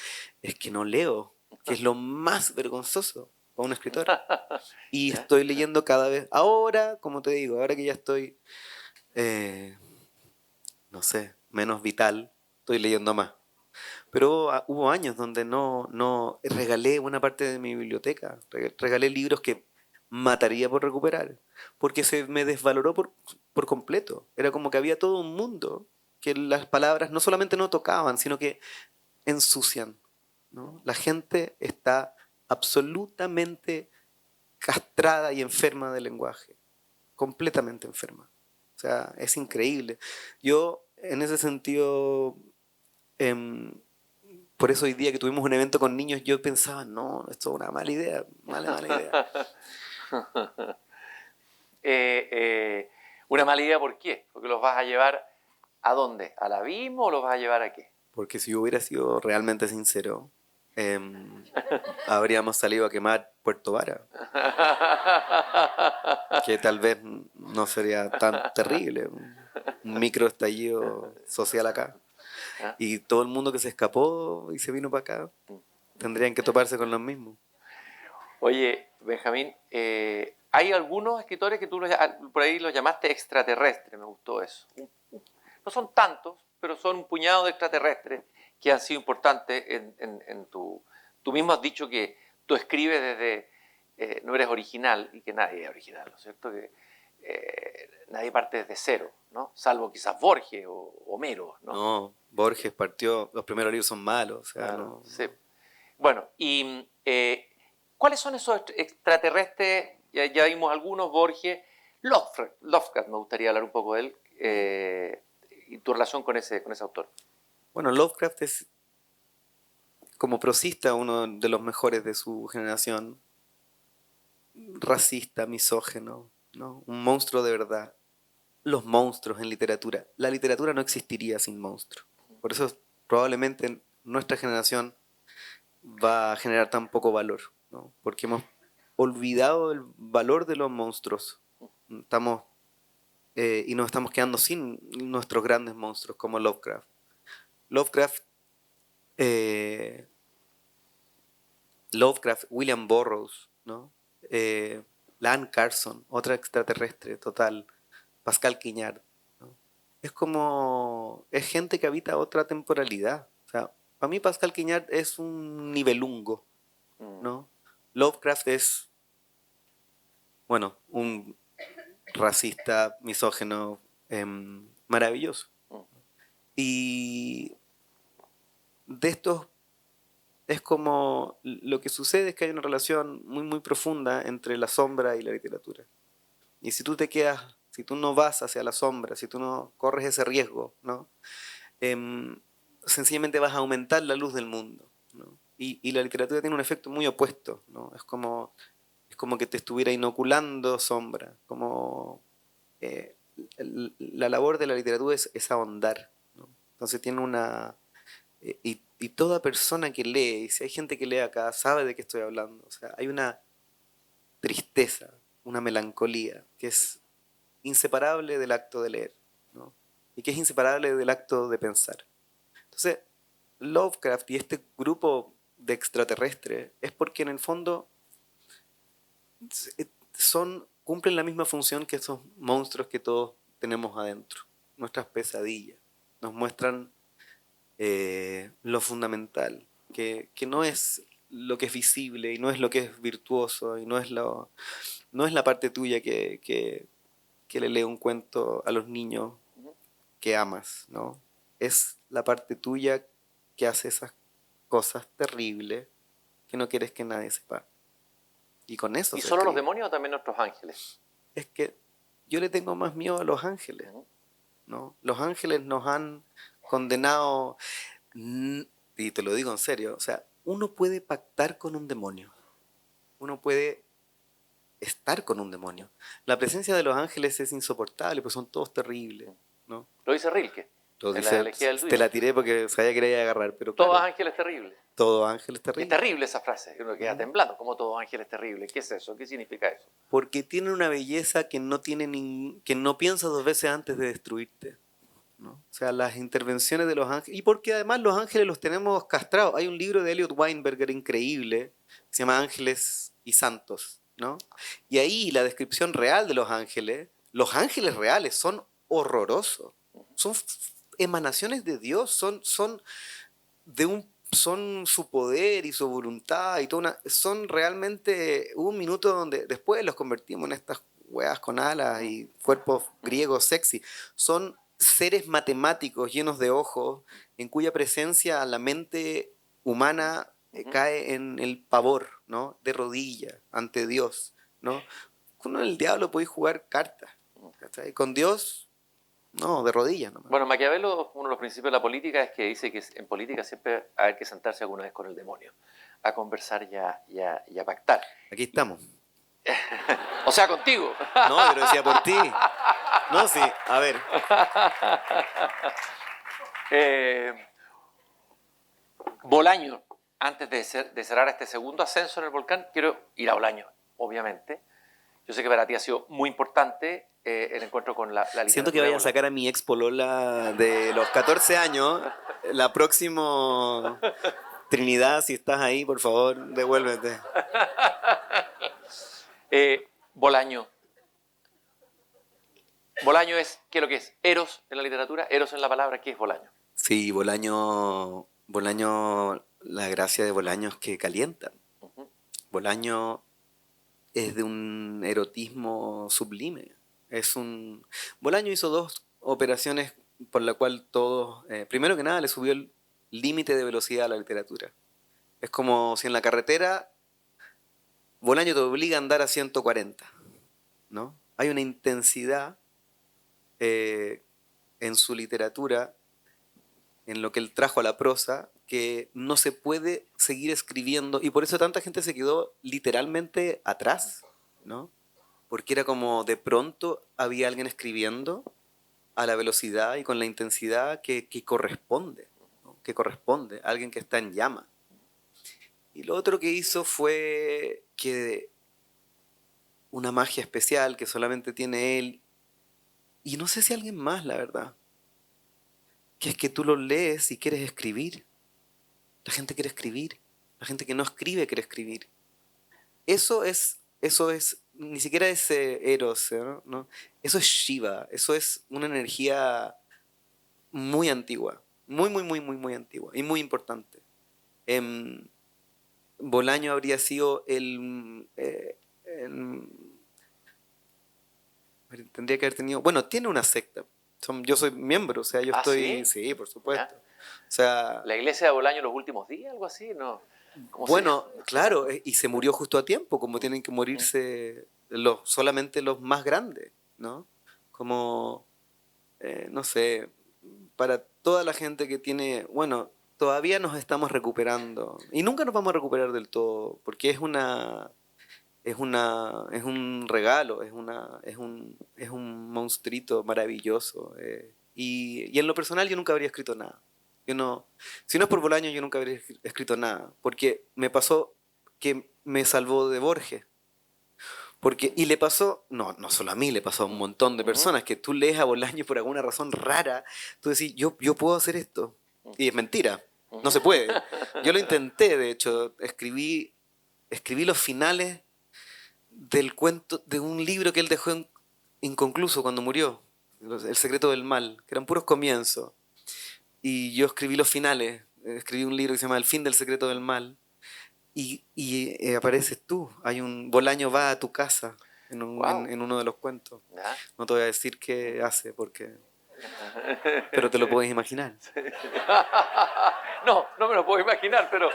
es que no leo, que es lo más vergonzoso para un escritor. Y estoy leyendo cada vez. Ahora, como te digo, ahora que ya estoy, no sé, menos vital, estoy leyendo más. Pero hubo años donde no regalé una parte de mi biblioteca, regalé libros que mataría por recuperar, porque se me desvaloró por completo. Era como que había todo un mundo que las palabras no solamente no tocaban, sino que ensucian, ¿no? La gente está absolutamente castrada y enferma del lenguaje, completamente enferma. O sea, es increíble. Yo, en ese sentido, em, por eso hoy día que tuvimos un evento con niños, yo pensaba, no, esto es una mala idea, mala idea. Una mala idea, ¿por qué? Porque los vas a llevar ¿a dónde? ¿Al abismo o los vas a llevar a qué? Porque si yo hubiera sido realmente sincero, habríamos salido a quemar Puerto Vara, que tal vez no sería tan terrible, un micro estallido social acá. ¿Ah? Y todo el mundo que se escapó y se vino para acá, tendrían que toparse con los mismos. Oye, Benjamín, hay algunos escritores que tú por ahí los llamaste extraterrestres, me gustó eso. No son tantos, pero son un puñado de extraterrestres que han sido importantes en tu... Tú mismo has dicho que tú escribes desde... no eres original y que nadie es original, ¿no es cierto? Que nadie parte desde cero, ¿no? Salvo quizás Borges o Homero, ¿no? No, Borges partió, los primeros libros son malos, o sea, Claro, no. sí. Bueno, y ¿cuáles son esos extraterrestres? Ya vimos algunos, Borges, Lovecraft, me gustaría hablar un poco de él, y tu relación con ese autor. Bueno, Lovecraft es como prosista uno de los mejores de su generación, racista, misógeno, ¿no? Un monstruo de verdad. Los monstruos en literatura. La literatura no existiría sin monstruos. Por eso probablemente nuestra generación va a generar tan poco valor, ¿no? Porque hemos olvidado el valor de los monstruos. Estamos, y nos estamos quedando sin nuestros grandes monstruos como Lovecraft. Eh, Lovecraft, William Burroughs, ¿no? Lan Carson, otra extraterrestre total, Pascal Quignard, ¿no? Es gente que habita otra temporalidad. O sea, para mí Pascal Quignard es un nivelungo, ¿no? Lovecraft es, bueno, un racista, misógeno, maravilloso. Y de estos es como lo que sucede es que hay una relación muy muy profunda entre la sombra y la literatura. Y si tú te quedas, si tú no vas hacia la sombra, si tú no corres ese riesgo, ¿no? Sencillamente vas a aumentar la luz del mundo, ¿no? Y la literatura tiene un efecto muy opuesto, ¿no? Es como que te estuviera inoculando sombra, como la labor de la literatura es ahondar, ¿no? Entonces tiene una... y toda persona que lee, y si hay gente que lee acá, sabe de qué estoy hablando. O sea, hay una tristeza, una melancolía que es inseparable del acto de leer, ¿no? Y que es inseparable del acto de pensar. Entonces, Lovecraft y este grupo de extraterrestres es porque en el fondo cumplen la misma función que esos monstruos que todos tenemos adentro, nuestras pesadillas. Nos muestran lo fundamental, que no es lo que es visible y no es lo que es virtuoso y no es la parte tuya que le lee un cuento a los niños que amas, ¿no? Es la parte tuya que hace esas cosas terribles que no quieres que nadie sepa. Y con eso ¿Y se solo los escribe. demonios o también nuestros ángeles? Es que yo le tengo más miedo a los ángeles, ¿no? Los ángeles nos han condenado, y te lo digo en serio, o sea, uno puede pactar con un demonio, uno puede estar con un demonio. La presencia de los ángeles es insoportable, pues son todos terribles, ¿no? Lo dice Rilke, Lo en la dice, elegía del te Duino. la tiré porque sabía que le iba a agarrar, pero Todo claro, ángel es terrible. todo ángel es Es terrible. terrible esa frase, uno queda temblando, como todo ángel es terrible. ¿Qué es eso? ¿Qué significa eso? Porque tiene una belleza que no que no piensa dos veces antes de destruirte, ¿no? O sea, las intervenciones de los ángeles, y porque además los ángeles los tenemos castrados. Hay un libro de Elliot Weinberger increíble, que se llama Ángeles y Santos, ¿no? Y ahí la descripción real de los ángeles reales son horrorosos, son emanaciones de Dios, son su poder y su voluntad y son realmente, hubo un minuto donde después los convertimos en estas weas con alas y cuerpos griegos sexy. Son seres matemáticos llenos de ojos en cuya presencia la mente humana cae en el pavor, ¿no? De rodillas ante Dios, ¿no? Con el diablo podéis jugar cartas, ¿cachai? Con Dios, no, de rodillas nomás. Bueno, Maquiavelo, uno de los principios de la política es que dice que en política siempre hay que sentarse alguna vez con el demonio, a conversar y a pactar. Aquí estamos. O sea, contigo. No, pero decía por ti. No, sí, a ver. Bolaño, antes de cerrar este segundo ascenso en el volcán, quiero ir a Bolaño, obviamente. Yo sé que para ti ha sido muy importante el encuentro con la literatura. Siento que vaya a sacar a mi ex polola de los 14 años La próxima Trinidad, si estás ahí, por favor, devuélvete. Bolaño. Bolaño es, ¿qué es lo que es? Eros en la literatura, Eros en la palabra, ¿qué es Bolaño? Sí, Bolaño, la gracia de Bolaño es que calienta. Bolaño es de un erotismo sublime. Bolaño hizo 2 operaciones por la cual todos, primero que nada, le subió el límite de velocidad a la literatura. Es como si en la carretera Bolaño te obliga a andar a 140, ¿no? Hay una intensidad en su literatura, en lo que él trajo a la prosa, que no se puede seguir escribiendo, y por eso tanta gente se quedó literalmente atrás, ¿no? Porque era como de pronto había alguien escribiendo a la velocidad y con la intensidad que corresponde, ¿no? Que corresponde a alguien que está en llama. Y lo otro que hizo fue que una magia especial que solamente tiene él, y no sé si alguien más, la verdad, que es que tú lo lees y quieres escribir. La gente quiere escribir. La gente que no escribe quiere escribir. Eso es, ni siquiera es Eros, ¿no? ¿No? Eso es Shiva. Eso es una energía muy antigua. Muy antigua. Y muy importante. Bolaño habría sido tendría que haber tenido... Bueno, tiene una secta. Yo soy miembro, o sea, yo estoy... ¿Sí? Sí, por supuesto. ¿Ya? O sea... ¿La iglesia de Bolaño los últimos días, algo así? ¿No? ¿Cómo se Bueno, llama? claro, y se murió justo a tiempo, como tienen que morirse solamente los más grandes, ¿no? Como, no sé, para toda la gente que tiene, bueno, todavía nos estamos recuperando y nunca nos vamos a recuperar del todo, porque es un regalo, es un monstruito maravilloso. Y en lo personal yo nunca habría escrito nada. Si no es por Bolaño, yo nunca habría escrito nada, porque me pasó que me salvó de Borges. Y le pasó, no solo a mí, le pasó a un montón de personas, que tú lees a Bolaño por alguna razón rara, tú decís, yo puedo hacer esto. Y es mentira, no se puede. Yo lo intenté, de hecho, escribí los finales del cuento, de un libro que él dejó inconcluso cuando murió, El secreto del mal, que eran puros comienzos. Y yo escribí los finales, escribí un libro que se llama El fin del secreto del mal, y apareces tú. Bolaño va a tu casa Wow. en uno de los cuentos. ¿Ya? No te voy a decir qué hace, pero te lo puedes imaginar. No, no me lo puedo imaginar, pero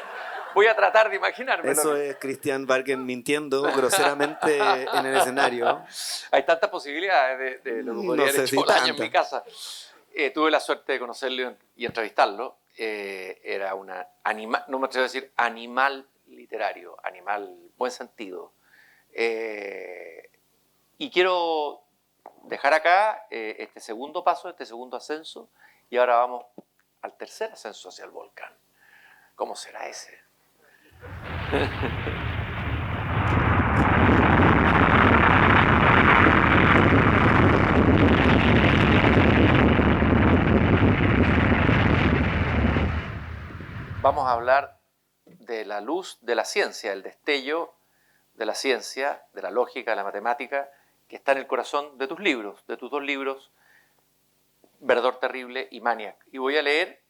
voy a tratar de imaginármelo. Eso es Christian Bargen mintiendo groseramente en el escenario. Hay tantas posibilidades de lo que podría No haber sé hecho si Bolaño en tanta. mi casa. Tuve la suerte de conocerlo y entrevistarlo. Era no me atrevo a decir animal literario, animal, buen sentido. Y quiero dejar acá este segundo paso, este segundo ascenso, y ahora vamos al tercer ascenso hacia el volcán. ¿Cómo será ese? Vamos a hablar de la luz de la ciencia, el destello de la ciencia, de la lógica, de la matemática, que está en el corazón de tus libros, de tus 2 libros, Verdor Terrible y Maniac. Y voy a leer,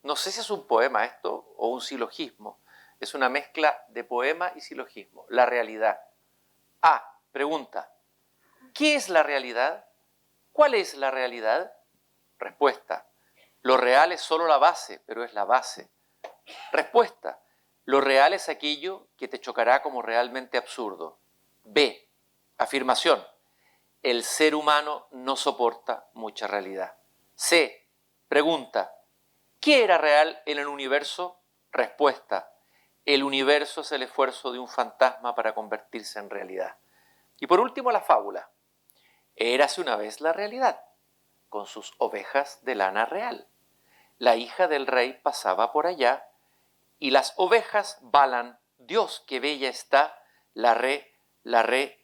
no sé si es un poema esto o un silogismo, es una mezcla de poema y silogismo. La realidad. Pregunta, ¿qué es la realidad? ¿Cuál es la realidad? Respuesta, lo real es solo la base, pero es la base. Respuesta, lo real es aquello que te chocará como realmente absurdo. B, afirmación, el ser humano no soporta mucha realidad. C, pregunta, ¿qué era real en el universo? Respuesta, el universo es el esfuerzo de un fantasma para convertirse en realidad. Y por último, la fábula. Érase una vez la realidad, con sus ovejas de lana real. La hija del rey pasaba por allá, y las ovejas balan, Dios, qué bella está, la realidad,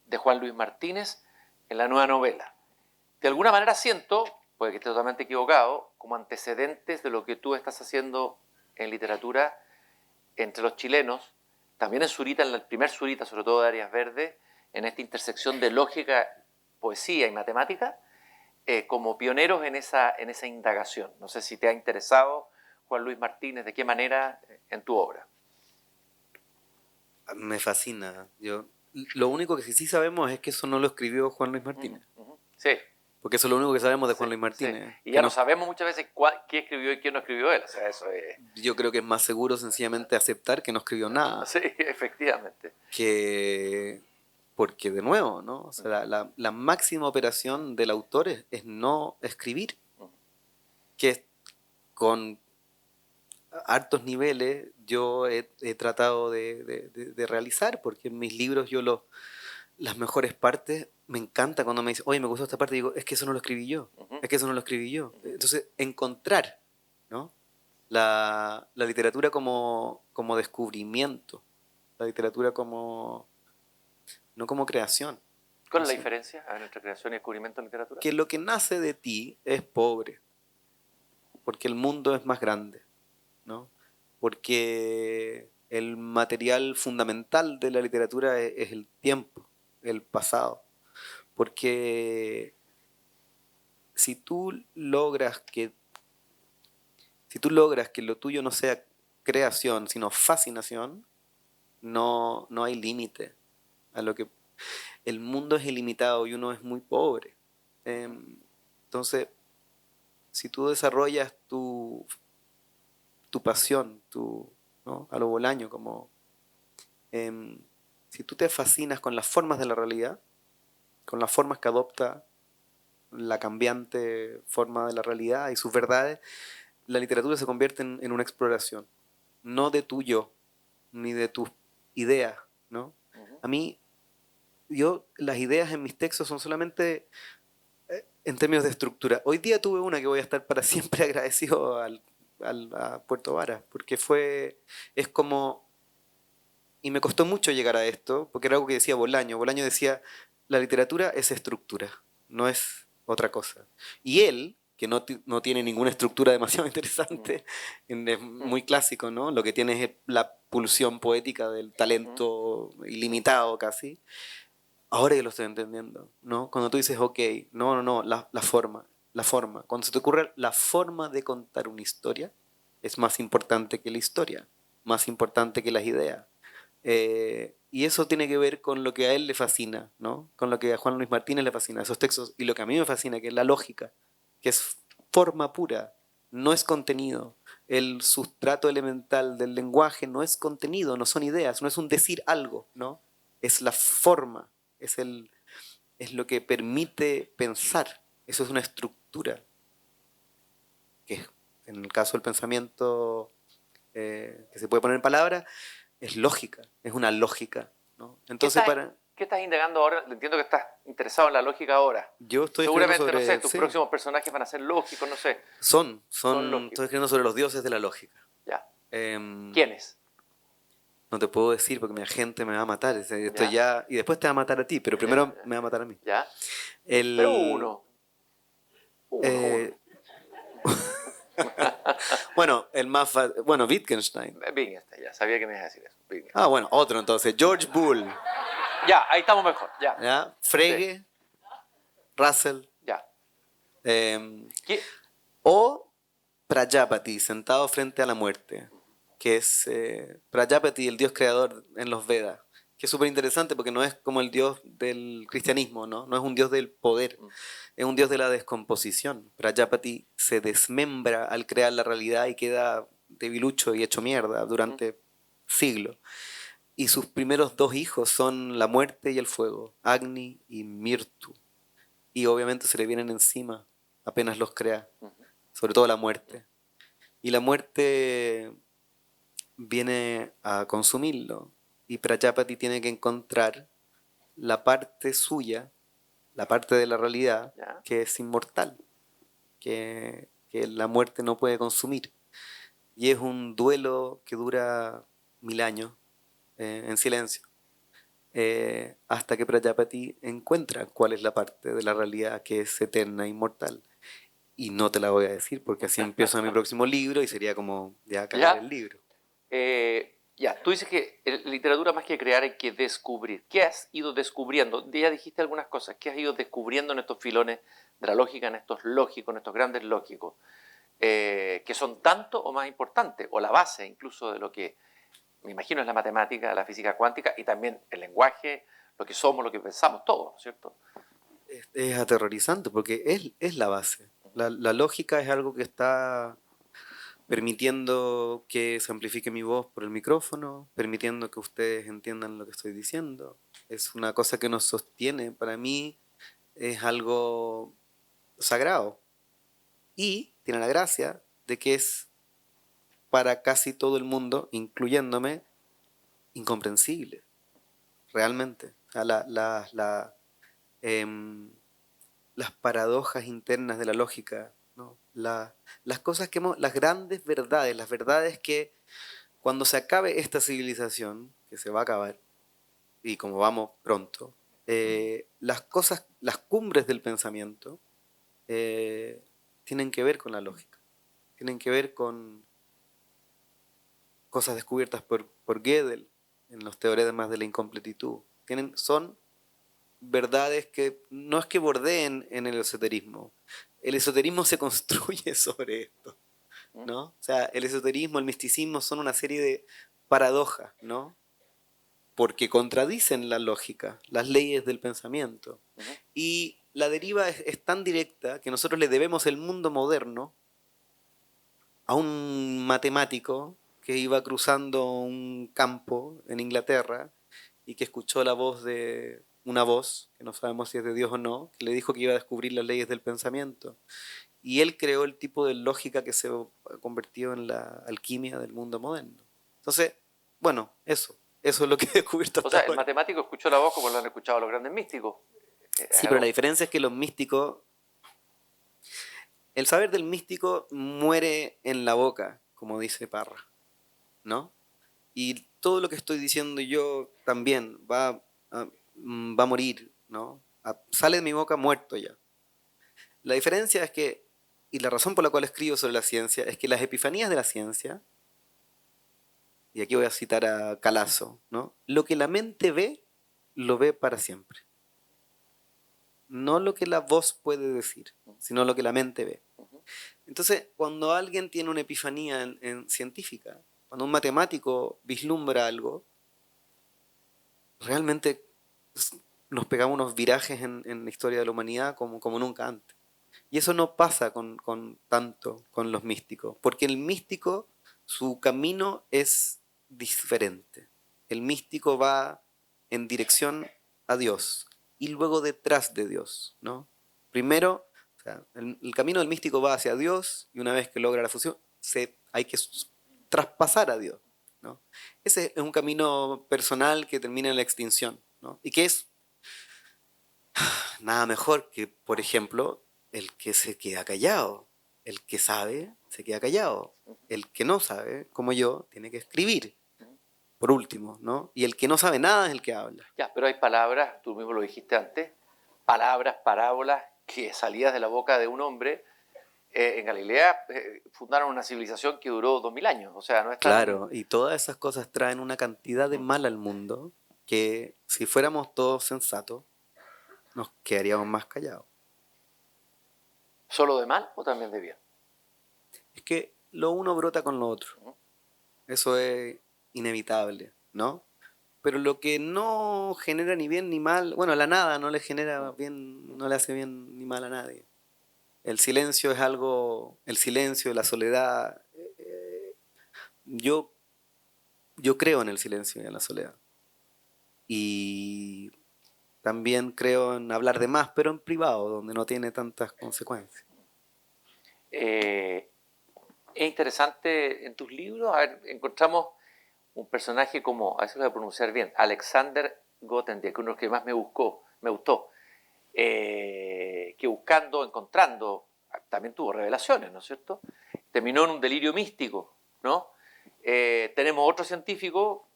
de Juan Luis Martínez, en la nueva novela. De alguna manera siento puede que esté totalmente equivocado, como antecedentes de lo que tú estás haciendo en literatura entre los chilenos, también en Zurita, en el primer Zurita, sobre todo de Áreas Verdes, en esta intersección de lógica, poesía y matemática, como pioneros en esa indagación. No sé si te ha interesado, Juan Luis Martínez, de qué manera en tu obra. Me fascina. Lo único que sí sabemos es que eso no lo escribió Juan Luis Martínez. Sí. Porque eso es lo único que sabemos de Juan Sí, Luis Martínez. sí. Y ya no sabemos muchas veces qué escribió y quién no escribió él. O sea, eso es... Yo creo que es más seguro sencillamente aceptar que no escribió nada. Sí, efectivamente. Porque de nuevo, ¿no? O sea, la máxima operación del autor es no escribir. Que es con hartos niveles yo he tratado de realizar, porque en mis libros las mejores partes, me encanta cuando me dicen, oye, me gustó esta parte, y digo, es que eso no lo escribí yo, es que eso no lo escribí yo. Entonces, encontrar, ¿no? La literatura como descubrimiento, la literatura no como creación. ¿Cuál es la Sí. diferencia entre creación y descubrimiento en literatura? Que lo que nace de ti es pobre, porque el mundo es más grande, ¿no? Porque el material fundamental de la literatura es el tiempo, el pasado. Porque si tú logras que lo tuyo no sea creación, sino fascinación, no hay límite a lo que el mundo es ilimitado y uno es muy pobre. Entonces, si tú desarrollas tu pasión, ¿no? A lo Bolaño, como si tú te fascinas con las formas de la realidad, con las formas que adopta la cambiante forma de la realidad y sus verdades, la literatura se convierte en una exploración, no de tu yo, ni de tus ideas, ¿no? A mí, las ideas en mis textos son solamente en términos de estructura. Hoy día tuve una que voy a estar para siempre agradecido a Puerto Varas, porque es como, y me costó mucho llegar a esto, porque era algo que decía Bolaño. Bolaño decía, la literatura es estructura, no es otra cosa. Y él, que no tiene ninguna estructura demasiado interesante, es muy clásico, ¿no? Lo que tiene es la pulsión poética del talento ilimitado casi. Ahora yo lo estoy entendiendo, ¿no? Cuando tú dices, ok, no, la forma. Cuando se te ocurre la forma de contar una historia, es más importante que la historia, más importante que las ideas. Y eso tiene que ver con lo que a él le fascina, ¿no? Con lo que a Juan Luis Martínez le fascina, esos textos, y lo que a mí me fascina, que es la lógica, que es forma pura, no es contenido. El sustrato elemental del lenguaje no es contenido, no son ideas, no es un decir algo, ¿no? Es la forma, es lo que permite pensar. Eso es una estructura, que en el caso del pensamiento que se puede poner en palabras, es lógica, es una lógica, ¿no? Entonces, ¿Qué estás indagando ahora? Entiendo que estás interesado en la lógica ahora. Yo estoy Seguramente, sobre, no sé, tus sí, próximos personajes van a ser lógicos, no sé. Son lógicos. estoy escribiendo sobre los dioses de la lógica. Ya. Eh, ¿Quiénes? No te puedo decir porque mi agente me va a matar. Esto Ya. y después te va a matar a ti, pero primero me va a matar a mí. ¿Ya? El, Pero uno. eh, bueno, bueno, Wittgenstein. Wittgenstein, ya. Sabía que me ibas a decir eso. Wittgenstein. Ah, bueno, otro entonces. George Bull. Ya, ahí estamos mejor. Ya. ¿Ya? Frege, Russell. Ya. Eh, o Prajapati, sentado frente a la muerte, que es Prajapati, el dios creador en los Vedas, que es súper interesante porque no es como el dios del cristianismo, ¿no? No es un dios del poder, es un dios de la descomposición. Prajapati se desmembra al crear la realidad y queda debilucho y hecho mierda durante siglos. Y sus primeros dos hijos son la muerte y el fuego, Agni y Mirtu. Y obviamente se le vienen encima apenas los crea, sobre todo la muerte. Y la muerte viene a consumirlo. Y Prajapati tiene que encontrar la parte suya, la parte de la realidad, Ya. que es inmortal, que la muerte no puede consumir. Y es un duelo que dura 1000 años en silencio, hasta que Prajapati encuentra cuál es la parte de la realidad que es eterna e inmortal. y no te la voy a decir porque así empiezo mi próximo libro y sería como ya cagar ¿Ya? el libro. Ya, tú dices que en literatura más que crear hay que descubrir. ¿Qué has ido descubriendo? Ya dijiste algunas cosas. ¿Qué has ido descubriendo en estos filones de la lógica, en estos lógicos, en estos grandes lógicos? Que son tanto o más importantes, o la base incluso de lo que me imagino es la matemática, la física cuántica y también el lenguaje, lo que somos, lo que pensamos, todo, ¿cierto? Es aterrorizante porque es la base. La lógica es algo que está permitiendo que se amplifique mi voz por el micrófono, permitiendo que ustedes entiendan lo que estoy diciendo. Es una cosa que nos sostiene. Para mí es algo sagrado. Y tiene la gracia de que es para casi todo el mundo, incluyéndome, incomprensible, realmente. O sea, em, las paradojas internas de la lógica, ¿no? Las cosas las grandes verdades, las verdades que cuando se acabe esta civilización, que se va a acabar, y como vamos pronto, las cosas, las cumbres del pensamiento, tienen que ver con la lógica, tienen que ver con cosas descubiertas por Gödel en los teoremas de la incompletitud. Son verdades que no es que bordeen en el esoterismo. El esoterismo se construye sobre esto, ¿no? O sea, el esoterismo, el misticismo son una serie de paradojas, ¿no? Porque contradicen la lógica, las leyes del pensamiento. Y la deriva es tan directa que nosotros le debemos el mundo moderno a un matemático que iba cruzando un campo en Inglaterra y que escuchó la voz de una voz, que no sabemos si es de Dios o no, que le dijo que iba a descubrir las leyes del pensamiento. Y él creó el tipo de lógica que se ha convertido en la alquimia del mundo moderno. Entonces, bueno, eso es lo que he descubierto O hasta sea, el ahora. matemático escuchó la voz como lo han escuchado los grandes místicos. Sí, pero la diferencia es que los místicos, el saber del místico muere en la boca, como dice Parra, ¿no? Y todo lo que estoy diciendo yo también va a morir, ¿no? Sale de mi boca muerto ya. La diferencia es que, y la razón por la cual escribo sobre la ciencia, es que las epifanías de la ciencia, y aquí voy a citar a Calazo, ¿no? Lo que la mente ve, lo ve para siempre. No lo que la voz puede decir, sino lo que la mente ve. Entonces, cuando alguien tiene una epifanía en científica, cuando un matemático vislumbra algo, realmente nos pegamos unos virajes en la historia de la humanidad como nunca antes. Y eso no pasa tanto con los místicos, porque el místico, su camino es diferente. El místico va en dirección a Dios y luego detrás de Dios, ¿no? Primero, o sea, el camino del místico va hacia Dios y una vez que logra la fusión, hay que traspasar a Dios, ¿no? Ese es un camino personal que termina en la extinción, ¿no? Y que es nada mejor que, por ejemplo, el que se queda callado. El que sabe se queda callado. El que no sabe, como yo, tiene que escribir, por último, ¿no? Y el que no sabe nada es el que habla. Ya, pero hay palabras, tú mismo lo dijiste antes, palabras, parábolas que salidas de la boca de un hombre en Galilea fundaron una civilización que duró 2000 años. O sea, no es tan... Claro, y todas esas cosas traen una cantidad de mal al mundo que si fuéramos todos sensatos, nos quedaríamos más callados. ¿Solo de mal o también de bien? Es que lo uno brota con lo otro. Eso es inevitable, ¿no? Pero lo que no genera ni bien ni mal, bueno, la nada no le genera bien, no le hace bien ni mal a nadie. El silencio es algo, el silencio, la soledad. Yo, yo creo en el silencio y en la soledad. Y también creo en hablar de más, pero en privado, donde no tiene tantas consecuencias. Es interesante en tus libros, a ver, encontramos un personaje como, a ver si lo voy a pronunciar bien, Alexander Grothendieck, que uno de los que más me gustó, que buscando, encontrando, también tuvo revelaciones, ¿no es cierto? Terminó en un delirio místico, ¿no? Tenemos otro científico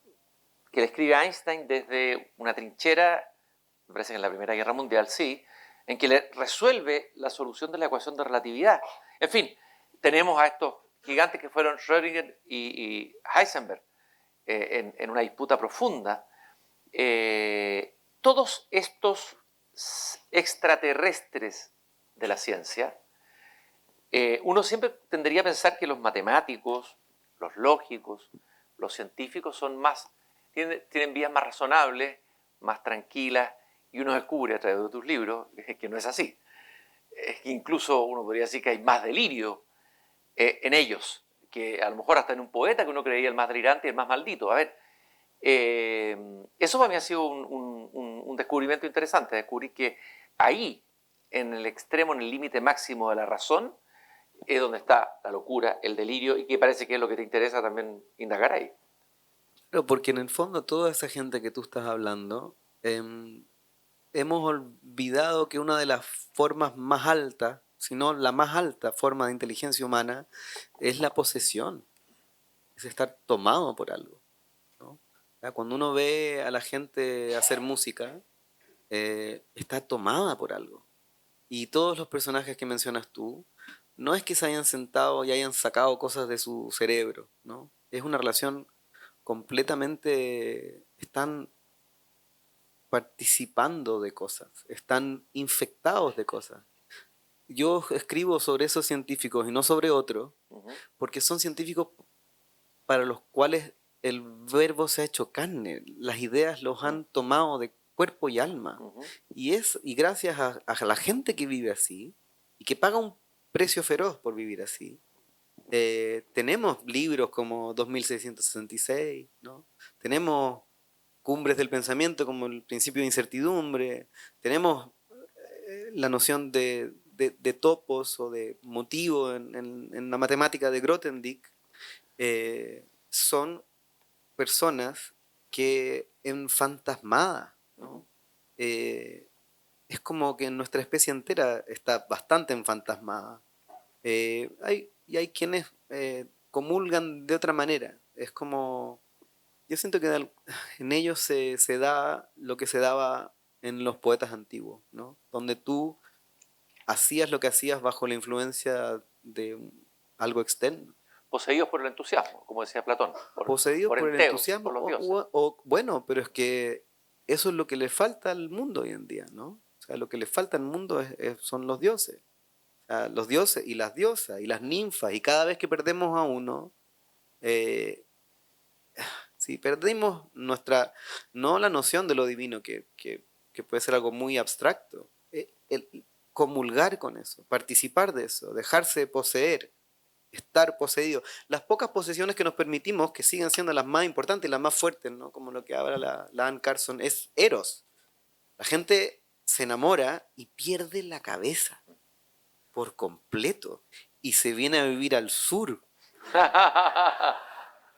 que le escribe a Einstein desde una trinchera, me parece que en la Primera Guerra Mundial, sí, en que le resuelve la solución de la ecuación de relatividad. En fin, tenemos a estos gigantes que fueron Schrödinger y Heisenberg en una disputa profunda. Todos estos extraterrestres de la ciencia, uno siempre tendría a pensar que los matemáticos, los lógicos, los científicos son tienen vías más razonables, más tranquilas, y uno descubre a través de tus libros que no es así. Es que incluso uno podría decir que hay más delirio en ellos, que a lo mejor hasta en un poeta que uno creía el más delirante y el más maldito. A ver, eso para mí ha sido un descubrimiento interesante, descubrir que ahí, en el extremo, en el límite máximo de la razón, es donde está la locura, el delirio, y que parece que es lo que te interesa también indagar ahí. Pero porque en el fondo toda esa gente que tú estás hablando, hemos olvidado que una de las formas más altas, si no la más alta forma de inteligencia humana, es la posesión, es estar tomado por algo, ¿no? O sea, cuando uno ve a la gente hacer música, está tomada por algo. Y todos los personajes que mencionas tú, no es que se hayan sentado y hayan sacado cosas de su cerebro, ¿no? Es una relación completamente, están participando de cosas, están infectados de cosas. Yo escribo sobre esos científicos y no sobre otros, porque son científicos para los cuales el verbo se ha hecho carne, las ideas los han tomado de cuerpo y alma. Y gracias a la gente que vive así y que paga un precio feroz por vivir así, tenemos libros como 2666, ¿no? Tenemos cumbres del pensamiento como el principio de incertidumbre, tenemos la noción de topos o de motivo en la matemática de Grothendieck. Son personas que enfantasmadas, ¿no? Es como que nuestra especie entera está bastante enfantasmada. Y hay quienes comulgan de otra manera. Es como, yo siento que en ellos se da lo que se daba en los poetas antiguos, ¿no? Donde tú hacías lo que hacías bajo la influencia de algo externo. Poseídos por el entusiasmo, como decía Platón. Poseídos por el enteos, entusiasmo, por los dioses. bueno, pero es que eso es lo que le falta al mundo hoy en día, ¿no? O sea, lo que le falta al mundo son los dioses. O sea, los dioses y las diosas y las ninfas, y cada vez que perdemos a uno, eh, si perdimos no la noción de lo divino, que puede ser algo muy abstracto, el comulgar con eso, participar de eso, dejarse poseer, estar poseído. Las pocas posesiones que nos permitimos, que siguen siendo las más importantes y las más fuertes, ¿no? Como lo que habla la Anne Carson, es eros. La gente se enamora y pierde la cabeza por completo y se viene a vivir al sur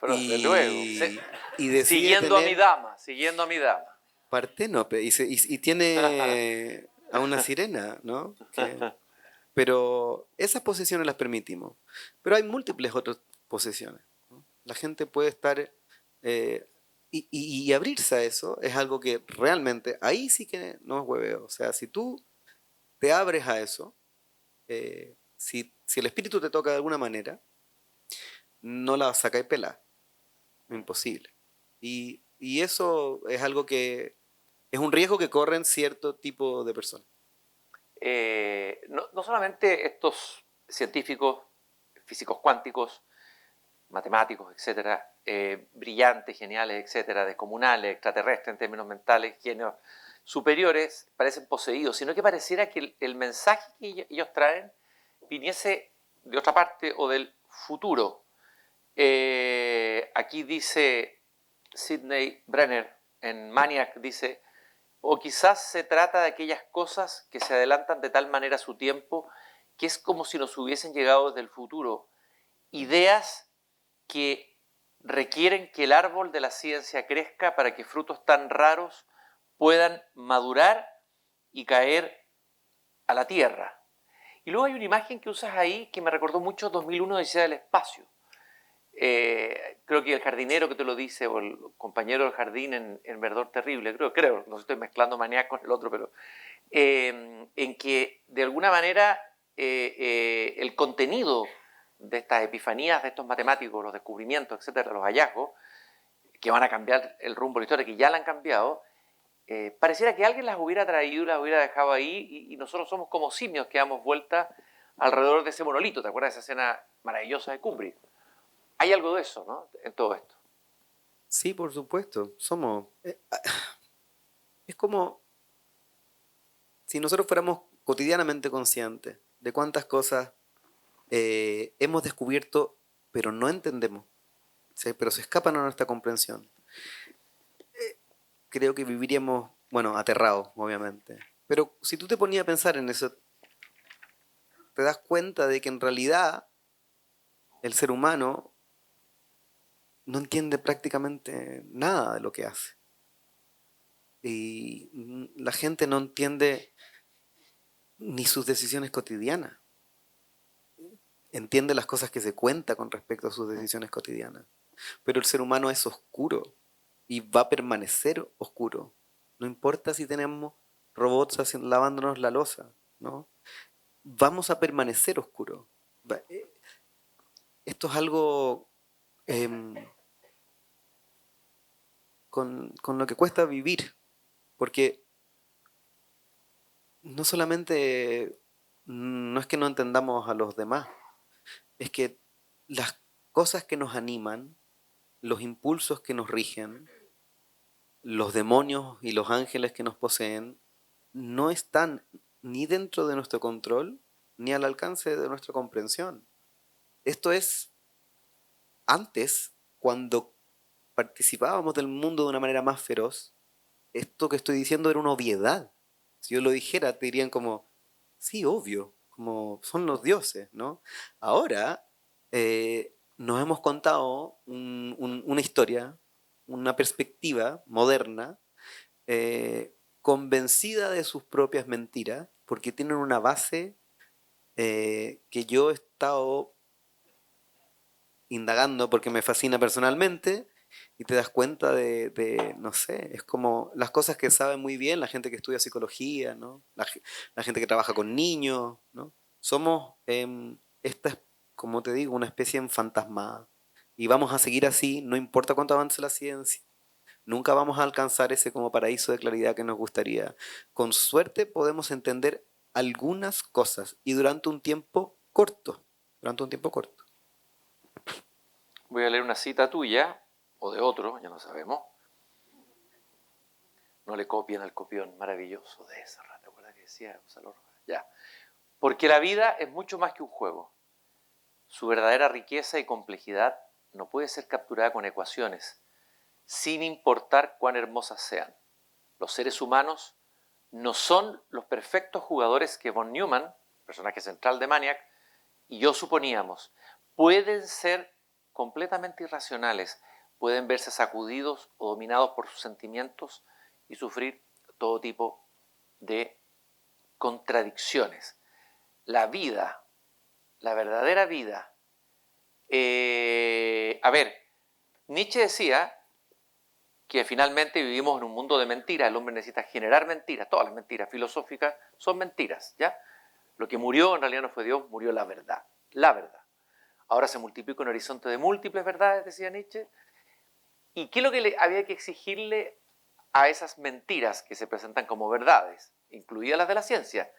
Pero desde luego. y decide Siguiendo tener siguiendo a mi dama. Parténope y tiene a una sirena, ¿no? Pero esas posesiones las permitimos. Pero hay múltiples otras posesiones, ¿no? La gente puede estar y abrirse a eso es algo que realmente, ahí sí que no es hueveo. O sea, si tú te abres a eso, si el espíritu te toca de alguna manera, no la sacáis pelada. Imposible. Y eso es algo que es un riesgo que corren cierto tipo de personas. No solamente estos científicos, físicos cuánticos, matemáticos, etcétera, brillantes, geniales, etcétera, descomunales, extraterrestres en términos mentales, genios superiores, parecen poseídos, sino que pareciera que el mensaje que ellos traen viniese de otra parte o del futuro. Aquí dice Sidney Brenner en Maniac, dice: o quizás se trata de aquellas cosas que se adelantan de tal manera a su tiempo que es como si nos hubiesen llegado desde el futuro. Ideas que requieren que el árbol de la ciencia crezca para que frutos tan raros puedan madurar y caer a la tierra. Y luego hay una imagen que usas ahí que me recordó mucho 2001 Odisea del Espacio. Creo que el jardinero que te lo dice, o el compañero del jardín en Verdor Terrible, creo, no estoy mezclando Maniac con el otro, pero en que de alguna manera el contenido de estas epifanías de estos matemáticos, los descubrimientos, etcétera, los hallazgos, que van a cambiar el rumbo de la historia, que ya la han cambiado, pareciera que alguien las hubiera traído y las hubiera dejado ahí y nosotros somos como simios que damos vuelta alrededor de ese monolito. ¿Te acuerdas de esa escena maravillosa de Kubrick? Hay algo de eso, ¿no? En todo esto. Sí, por supuesto. Somos... es como si nosotros fuéramos cotidianamente conscientes de cuántas cosas hemos descubierto, pero no entendemos, ¿sí? Pero se escapan a nuestra comprensión. Creo que viviríamos, bueno, aterrados, obviamente. Pero si tú te ponías a pensar en eso, te das cuenta de que en realidad el ser humano no entiende prácticamente nada de lo que hace. Y la gente no entiende ni sus decisiones cotidianas. Entiende las cosas que se cuenta con respecto a sus decisiones cotidianas. Pero el ser humano es oscuro y va a permanecer oscuro. No importa si tenemos robots lavándonos la loza, ¿no? Vamos a permanecer oscuros. Esto es algo em, con lo que cuesta vivir, porque no solamente no es que no entendamos a los demás, es que las cosas que nos animan, los impulsos que nos rigen, los demonios y los ángeles que nos poseen, no están ni dentro de nuestro control ni al alcance de nuestra comprensión. Esto es antes, cuando participábamos del mundo de una manera más feroz, esto que estoy diciendo era una obviedad. Si yo lo dijera, te dirían como, sí, obvio, como son los dioses, ¿no? Ahora nos hemos contado una historia, una perspectiva moderna, convencida de sus propias mentiras, porque tienen una base que yo he estado indagando porque me fascina personalmente y te das cuenta no sé, es como las cosas que sabe muy bien la gente que estudia psicología, ¿no? La gente que trabaja con niños, ¿no? Somos, esta es, como te digo, una especie enfantasmada. Y vamos a seguir así, no importa cuánto avance la ciencia. Nunca vamos a alcanzar ese como paraíso de claridad que nos gustaría. Con suerte podemos entender algunas cosas y durante un tiempo corto. Durante un tiempo corto. Voy a leer una cita tuya, o de otro, ya no sabemos. No le copien al copión, maravilloso de esa rata, ¿te acuerdas que decía Gonzalo Rojas? Ya. Porque la vida es mucho más que un juego. Su verdadera riqueza y complejidad no puede ser capturada con ecuaciones, sin importar cuán hermosas sean. Los seres humanos no son los perfectos jugadores que von Neumann, personaje central de Maniac, y yo suponíamos. Pueden ser completamente irracionales, pueden verse sacudidos o dominados por sus sentimientos y sufrir todo tipo de contradicciones. La vida, la verdadera vida. A ver, Nietzsche decía que finalmente vivimos en un mundo de mentiras, el hombre necesita generar mentiras, todas las mentiras filosóficas son mentiras, ¿ya? Lo que murió en realidad no fue Dios, murió la verdad, la verdad. Ahora se multiplica un horizonte de múltiples verdades, decía Nietzsche. ¿Y qué es lo que había que exigirle a esas mentiras que se presentan como verdades, incluidas las de la ciencia?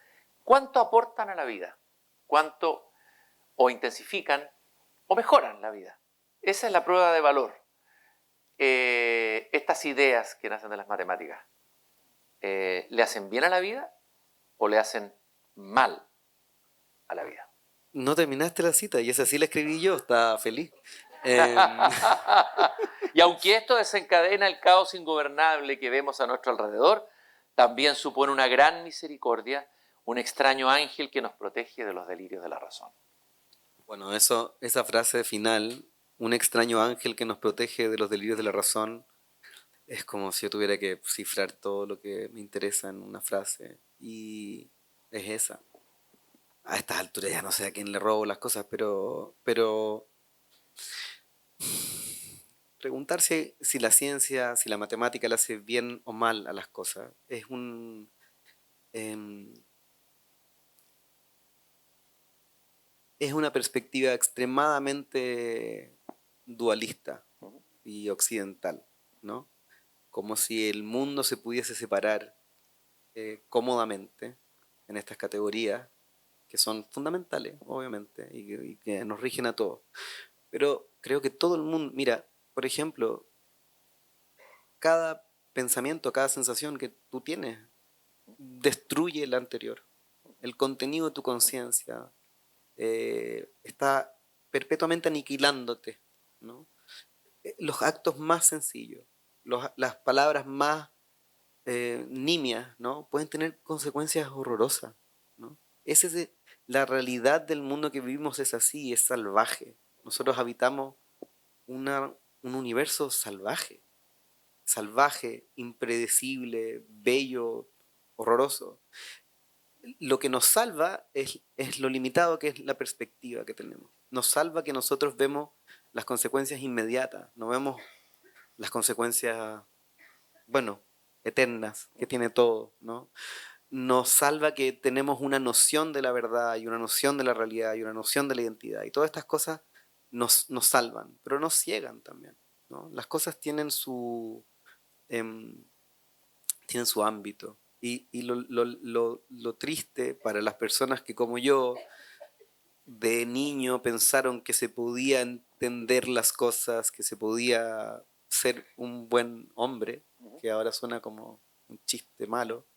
¿Cuánto aportan a la vida? ¿Cuánto o intensifican o mejoran la vida? Esa es la prueba de valor. Estas ideas que nacen de las matemáticas, ¿le hacen bien a la vida o le hacen mal a la vida? No terminaste la cita y esa sí la escribí yo, estaba feliz. Y aunque esto desencadena el caos ingobernable que vemos a nuestro alrededor, también supone una gran misericordia, un extraño ángel que nos protege de los delirios de la razón. Bueno, esa frase final, un extraño ángel que nos protege de los delirios de la razón, es como si yo tuviera que cifrar todo lo que me interesa en una frase. Y es esa. A estas alturas ya no sé a quién le robo las cosas, pero preguntarse si la matemática le hace bien o mal a las cosas, es una perspectiva extremadamente dualista y occidental, ¿no? Como si el mundo se pudiese separar cómodamente en estas categorías que son fundamentales, obviamente, y que nos rigen a todos. Pero creo que todo el mundo, mira, por ejemplo, cada pensamiento, cada sensación que tú tienes destruye la anterior. El contenido de tu conciencia está perpetuamente aniquilándote, ¿no? Los actos más sencillos, las palabras más nimias, ¿no? Pueden tener consecuencias horrorosas, ¿no? La realidad del mundo que vivimos es así, es salvaje. Nosotros habitamos un universo salvaje, impredecible, bello, horroroso. Lo que nos salva es lo limitado que es la perspectiva que tenemos. Nos salva que nosotros vemos las consecuencias inmediatas, no vemos las consecuencias, bueno, eternas que tiene todo, ¿no? Nos salva que tenemos una noción de la verdad y una noción de la realidad y una noción de la identidad. Y todas estas cosas nos salvan, pero nos ciegan también, ¿no? Las cosas tienen tienen su ámbito. Y lo triste para las personas que como yo de niño pensaron que se podía entender las cosas, que se podía ser un buen hombre, que ahora suena como un chiste malo,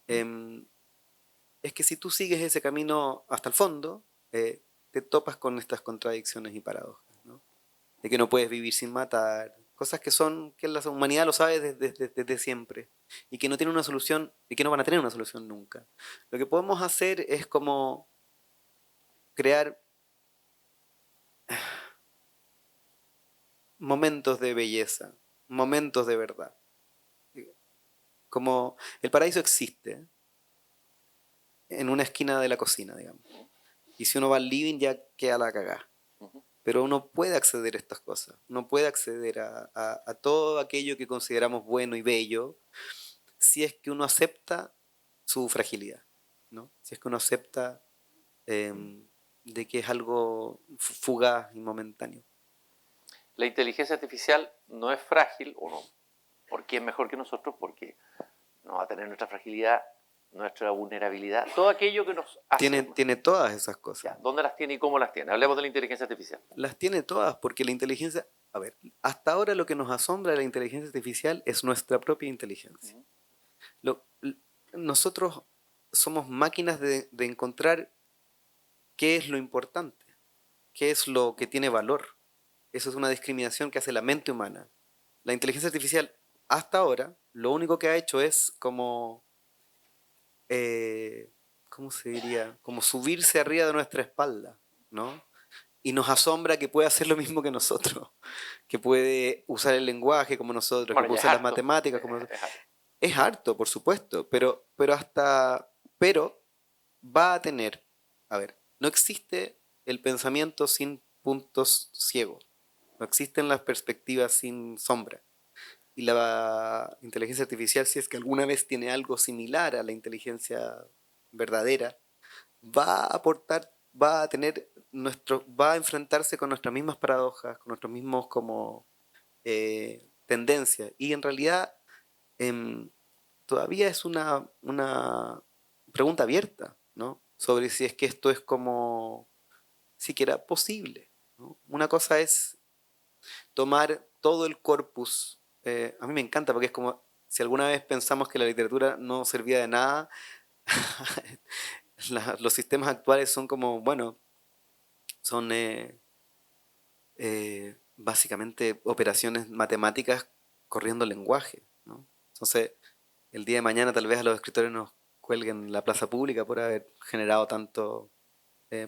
es que si tú sigues ese camino hasta el fondo, te topas con estas contradicciones y paradojas, ¿no? De que no puedes vivir sin matar, cosas que la humanidad lo sabe desde siempre y que no tiene una solución y que no van a tener una solución nunca. Lo que podemos hacer es como crear momentos de belleza, momentos de verdad. Como el paraíso existe en una esquina de la cocina, digamos. Y si uno va al living ya queda la cagada. Pero uno puede acceder a estas cosas, uno puede acceder a todo aquello que consideramos bueno y bello si es que uno acepta su fragilidad, ¿no? Si es que uno acepta de que es algo fugaz y momentáneo. La inteligencia artificial no es frágil, o no, porque es mejor que nosotros, porque no va a tener nuestra fragilidad, nuestra vulnerabilidad, todo aquello que nos hace. Tiene todas esas cosas. Ya, ¿dónde las tiene y cómo las tiene? Hablemos de la inteligencia artificial. Las tiene todas, porque la inteligencia... A ver, hasta ahora lo que nos asombra de la inteligencia artificial es nuestra propia inteligencia. Nosotros somos máquinas de encontrar qué es lo importante, qué es lo que tiene valor. Eso es una discriminación que hace la mente humana. La inteligencia artificial, hasta ahora, lo único que ha hecho es como... ¿cómo se diría? Como subirse arriba de nuestra espalda, ¿no? Y nos asombra que puede hacer lo mismo que nosotros, que puede usar el lenguaje como nosotros, Bueno, que puede usar las matemáticas como nosotros. Es harto, por supuesto, pero va a tener, a ver, no existe el pensamiento sin puntos ciegos, no existen las perspectivas sin sombra. Y la inteligencia artificial, si es que alguna vez tiene algo similar a la inteligencia verdadera, va a aportar, va a enfrentarse con nuestras mismas paradojas, con nuestros mismos como tendencias. Y en realidad todavía es una pregunta abierta, ¿no? Sobre si es que esto es como siquiera posible, ¿no? Una cosa es tomar todo el corpus. A mí me encanta porque es como si alguna vez pensamos que la literatura no servía de nada. Los sistemas actuales son como, bueno, son básicamente operaciones matemáticas corriendo lenguaje, ¿no? Entonces, el día de mañana tal vez a los escritores nos cuelguen la plaza pública por haber generado tanto,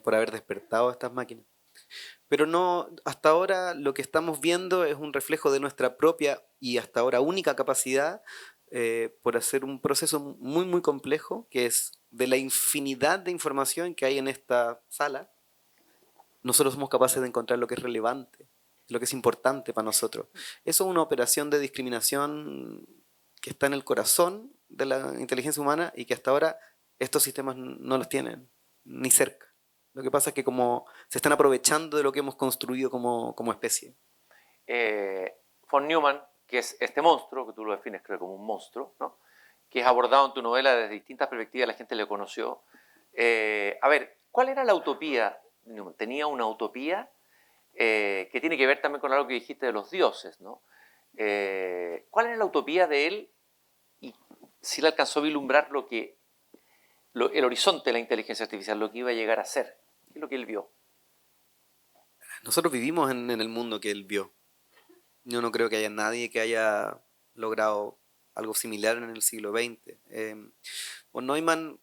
por haber despertado estas máquinas. Pero no, hasta ahora lo que estamos viendo es un reflejo de nuestra propia y hasta ahora única capacidad por hacer un proceso muy muy complejo, que es de la infinidad de información que hay en esta sala, nosotros somos capaces de encontrar lo que es relevante, lo que es importante para nosotros. Eso es una operación de discriminación que está en el corazón de la inteligencia humana y que hasta ahora estos sistemas no los tienen, ni cerca. Lo que pasa es que como se están aprovechando de lo que hemos construido como especie. Von Neumann, que es este monstruo, que tú lo defines creo como un monstruo, ¿no? Que es abordado en tu novela desde distintas perspectivas, la gente le conoció. A ver, ¿cuál era la utopía? Tenía una utopía que tiene que ver también con algo que dijiste de los dioses, ¿no? ¿Cuál era la utopía de él y si le alcanzó a vislumbrar el horizonte de la inteligencia artificial, lo que iba a llegar a ser? ¿Qué es lo que él vio? Nosotros vivimos en el mundo que él vio. Yo no creo que haya nadie que haya logrado algo similar en el siglo XX. Von Neumann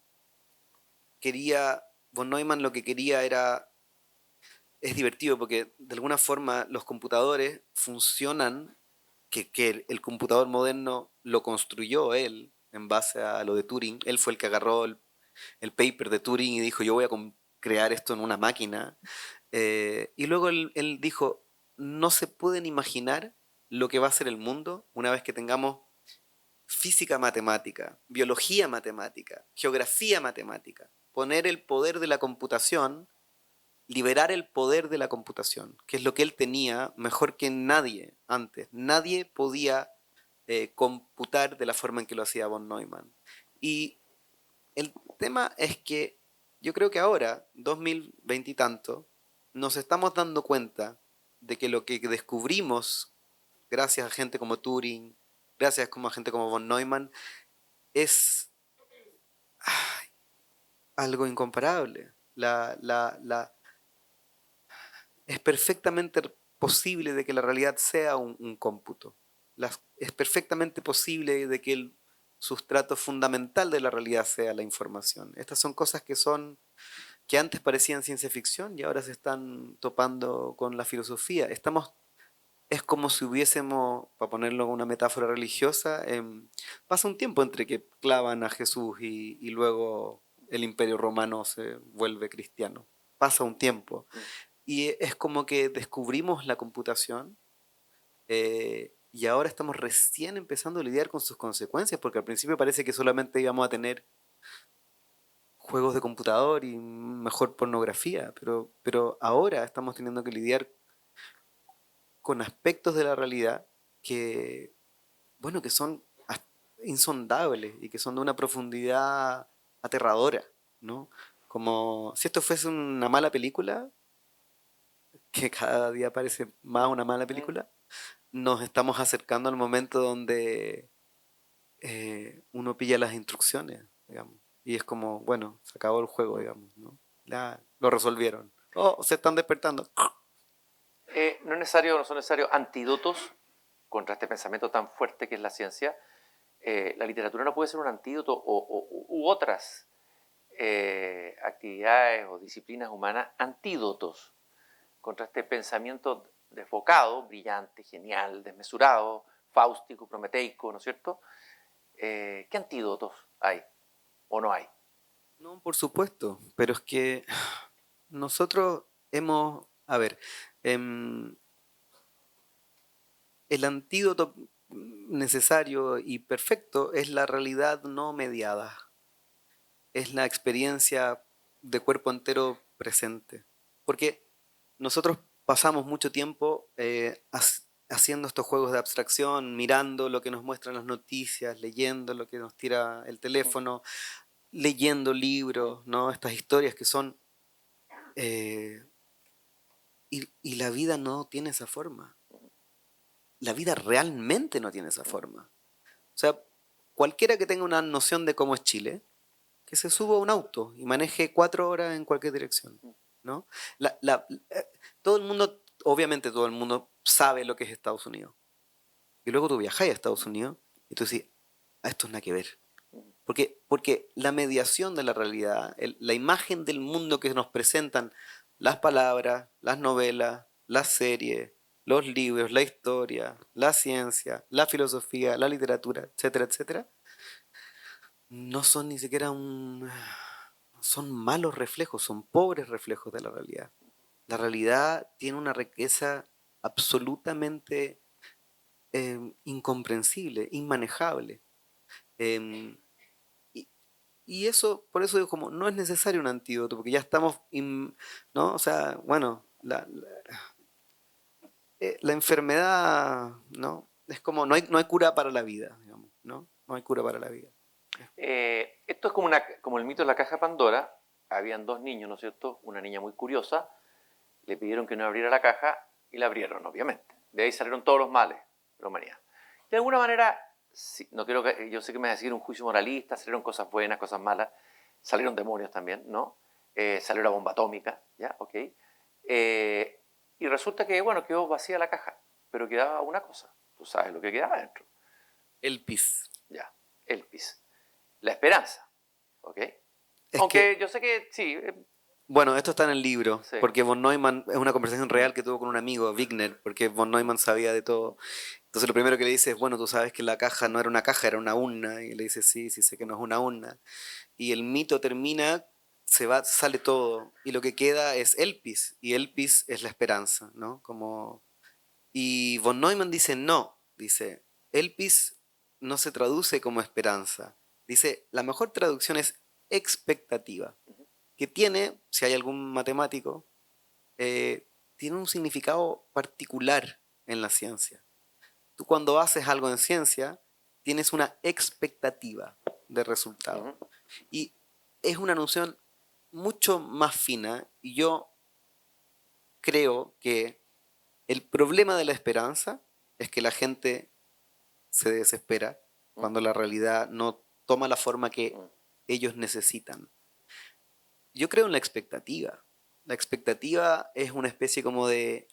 lo que quería era... Es divertido porque de alguna forma los computadores funcionan, que el computador moderno lo construyó él en base a lo de Turing. Él fue el que agarró el paper de Turing y dijo, yo voy a crear esto en una máquina. Y luego él dijo, no se pueden imaginar lo que va a ser el mundo una vez que tengamos física matemática, biología matemática, geografía matemática, poner el poder de la computación, liberar el poder de la computación, que es lo que él tenía mejor que nadie antes. Nadie podía computar de la forma en que lo hacía von Neumann. Y el tema es que yo creo que ahora, 2020 y tanto, nos estamos dando cuenta de que lo que descubrimos gracias a gente como Turing, gracias a gente como von Neumann, es algo incomparable. Es perfectamente posible de que la realidad sea un cómputo. Es perfectamente posible de que el sustrato fundamental de la realidad sea la información. Estas son cosas que antes parecían ciencia ficción y ahora se están topando con la filosofía. Es como si hubiésemos, para ponerlo en una metáfora religiosa, pasa un tiempo entre que clavan a Jesús y luego el Imperio Romano se vuelve cristiano. Pasa un tiempo. Y es como que descubrimos la computación y ahora estamos recién empezando a lidiar con sus consecuencias, porque al principio parece que solamente íbamos a tener juegos de computador y mejor pornografía, pero ahora estamos teniendo que lidiar con aspectos de la realidad que, bueno, que son insondables y que son de una profundidad aterradora, ¿no? Como si esto fuese una mala película, que cada día parece más una mala película, nos estamos acercando al momento donde uno pilla las instrucciones, digamos, y es como, bueno, se acabó el juego, digamos, ¿no? Ya lo resolvieron. Oh, se están despertando. No son necesarios antídotos contra este pensamiento tan fuerte que es la ciencia. La literatura no puede ser un antídoto u otras actividades o disciplinas humanas antídotos contra este pensamiento desbocado, brillante, genial, desmesurado, fáustico, prometeico, ¿no es cierto? ¿Qué antídotos hay o no hay? No, por supuesto, pero es que nosotros hemos, a ver, em, el antídoto necesario y perfecto es la realidad no mediada, es la experiencia de cuerpo entero presente, porque nosotros pasamos mucho tiempo haciendo estos juegos de abstracción, mirando lo que nos muestran las noticias, leyendo lo que nos tira el teléfono, leyendo libros, ¿no? Estas historias que son... y la vida no tiene esa forma. La vida realmente no tiene esa forma. O sea, cualquiera que tenga una noción de cómo es Chile, que se suba a un auto y maneje 4 horas en cualquier dirección, ¿no? Todo el mundo, obviamente todo el mundo sabe lo que es Estados Unidos. Y luego tú viajas a Estados Unidos y tú dices, esto es nada que ver. Porque la mediación de la realidad, la imagen del mundo que nos presentan las palabras, las novelas, las series, los libros, la historia, la ciencia, la filosofía, la literatura, etcétera, etcétera, no son ni siquiera son malos reflejos, son pobres reflejos de la realidad. La realidad tiene una riqueza absolutamente incomprensible, inmanejable. Y eso, por eso digo, como no es necesario un antídoto, porque ya estamos, ¿no? O sea, bueno, la enfermedad, ¿no? Es como, no hay cura para la vida, digamos, ¿no? No hay cura para la vida. Esto es como el mito de la caja Pandora. Habían dos niños, ¿no es cierto? Una niña muy curiosa, le pidieron que no abriera la caja y la abrieron, obviamente. De ahí salieron todos los males de la humanidad. De alguna manera, sí, no quiero que, yo sé que me vas a decir un juicio moralista, salieron cosas buenas, cosas malas, salieron demonios también, ¿no? Salió la bomba atómica, ¿ya? Ok. Y resulta que, bueno, quedó vacía la caja, pero quedaba una cosa. Tú sabes lo que quedaba dentro. El pis. Ya, el pis. La esperanza, ¿ok? Es Aunque que, yo sé que sí, bueno, esto está en el libro, sí. porque von Neumann es una conversación real que tuvo con un amigo, Wigner, porque von Neumann sabía de todo. Entonces lo primero que le dice es, bueno, tú sabes que la caja no era una caja, era una urna. Y le dice, sí, sí sé que no es una urna. Y el mito termina, se va, sale todo. Y lo que queda es Elpis. Y Elpis es la esperanza, ¿no? Como... Y von Neumann dice, no. Dice, Elpis no se traduce como esperanza. Dice, la mejor traducción es expectativa. Que tiene, si hay algún matemático, tiene un significado particular en la ciencia. Tú cuando haces algo en ciencia, tienes una expectativa de resultado. Ujú. Y es una noción mucho más fina y yo creo que el problema de la esperanza es que la gente se desespera cuando la realidad no toma la forma que ellos necesitan. Yo creo en la expectativa. La expectativa es una especie como de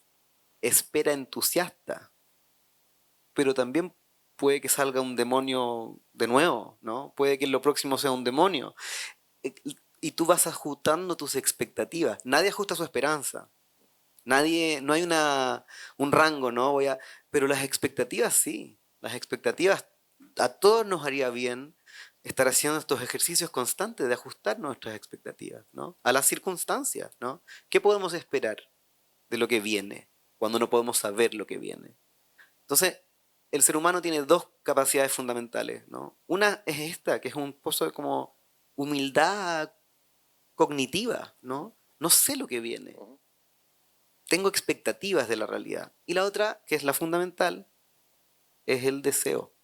espera entusiasta, pero también puede que salga un demonio de nuevo, ¿no? Puede que lo próximo sea un demonio. E- Y tú vas ajustando tus expectativas. Nadie ajusta su esperanza. Nadie, no hay un rango, ¿no? Pero las expectativas sí. Las expectativas a todos nos haría bien estar haciendo estos ejercicios constantes de ajustar nuestras expectativas, ¿no? A las circunstancias, ¿no? ¿Qué podemos esperar de lo que viene cuando no podemos saber lo que viene? Entonces, el ser humano tiene dos capacidades fundamentales, ¿no? Una es esta, que es un pozo de como humildad cognitiva, ¿no? No sé lo que viene. Tengo expectativas de la realidad. Y la otra, que es la fundamental, es el deseo.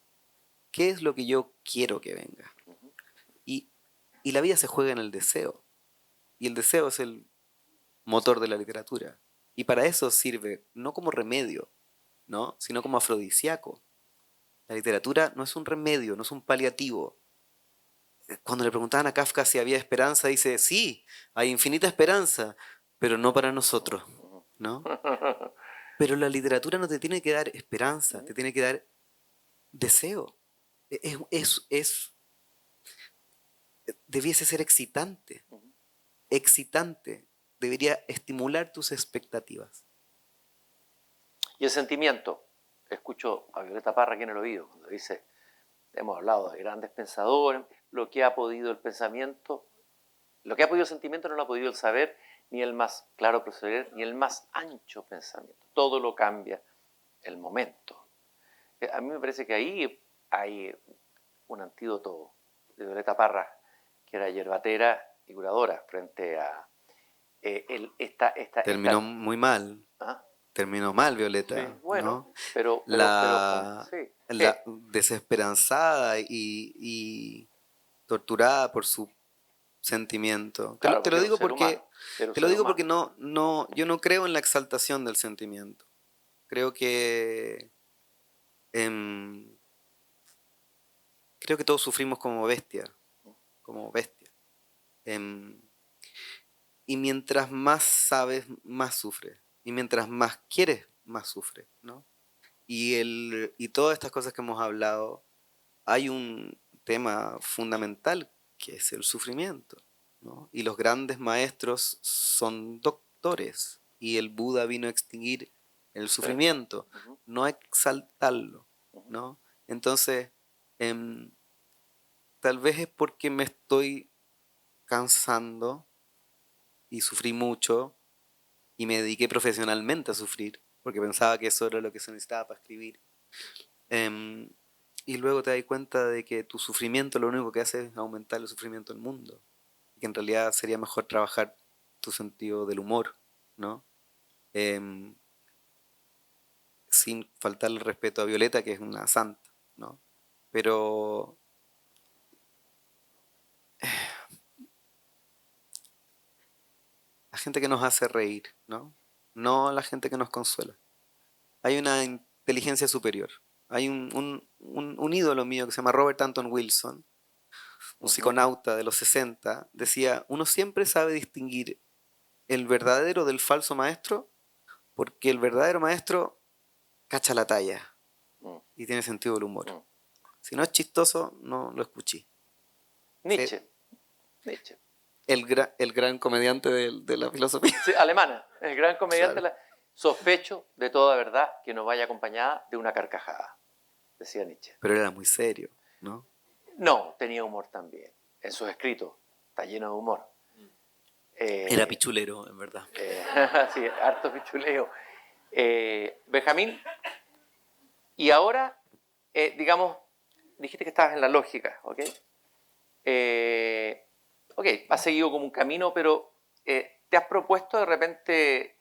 ¿Qué es lo que yo quiero que venga? Y, y la vida se juega en el deseo. Y el deseo es el motor de la literatura. Y para eso sirve no como remedio, ¿no? Sino como afrodisíaco. La literatura no es un remedio, no es un paliativo. Cuando le preguntaban a Kafka si había esperanza, dice, sí, hay infinita esperanza, pero no para nosotros, ¿no? Pero la literatura no te tiene que dar esperanza, te tiene que dar deseo. Debiese ser excitante, excitante, debería estimular tus expectativas. Y el sentimiento. Escucho a Violeta Parra aquí en el oído cuando dice, hemos hablado de grandes pensadores, lo que ha podido el pensamiento, lo que ha podido el sentimiento no lo ha podido el saber, ni el más claro proceder, ni el más ancho pensamiento. Todo lo cambia el momento. A mí me parece que ahí hay un antídoto de Violeta Parra, que era yerbatera y curadora, frente a Terminó muy mal, ¿ah? terminó mal Sí, Violeta, bueno, ¿no? pero, La, sí, la ¿qué? desesperanzada y torturada por su sentimiento. Te lo, Claro, te porque lo era un digo ser humano, porque, era un te lo ser digo humano. porque yo no creo en la exaltación del sentimiento. Creo que em, creo que todos sufrimos como bestias, como bestias. Em, y mientras más sabes, más sufres. Y mientras más quieres, más sufres, ¿no? Y todas estas cosas que hemos hablado, hay un tema fundamental que es el sufrimiento, ¿no? Y los grandes maestros son doctores. Y el Buda vino a extinguir el Sí. sufrimiento, Uh-huh. no a exaltarlo, Uh-huh. ¿no? Entonces, em, tal vez es porque me estoy cansando y sufrí mucho y me dediqué profesionalmente a sufrir, porque pensaba que eso era lo que se necesitaba para escribir. Em, y luego te das cuenta de que tu sufrimiento lo único que hace es aumentar el sufrimiento del mundo. Y que en realidad sería mejor trabajar tu sentido del humor, ¿no? Sin faltar el respeto a Violeta, que es una santa, ¿no? Pero la gente que nos hace reír, ¿no? No la gente que nos consuela. Hay una inteligencia superior. Hay un ídolo mío que se llama Robert Anton Wilson, un psiconauta de los 60, decía, uno siempre sabe distinguir el verdadero del falso maestro porque el verdadero maestro cacha la talla y tiene sentido del humor. Si no es chistoso, no lo escuché. Nietzsche. Nietzsche. El gran comediante de la filosofía. Sí, alemana, el gran comediante. Claro. Sospecho de toda verdad que no vaya acompañada de una carcajada, decía Nietzsche. Pero era muy serio, ¿no? No, tenía humor también. En sus escritos está lleno de humor. Era pichulero, en verdad. Sí, harto pichuleo. Benjamín, y ahora, digamos, dijiste que estabas en la lógica, ¿ok? Ok, has seguido como un camino, pero ¿te has propuesto de repente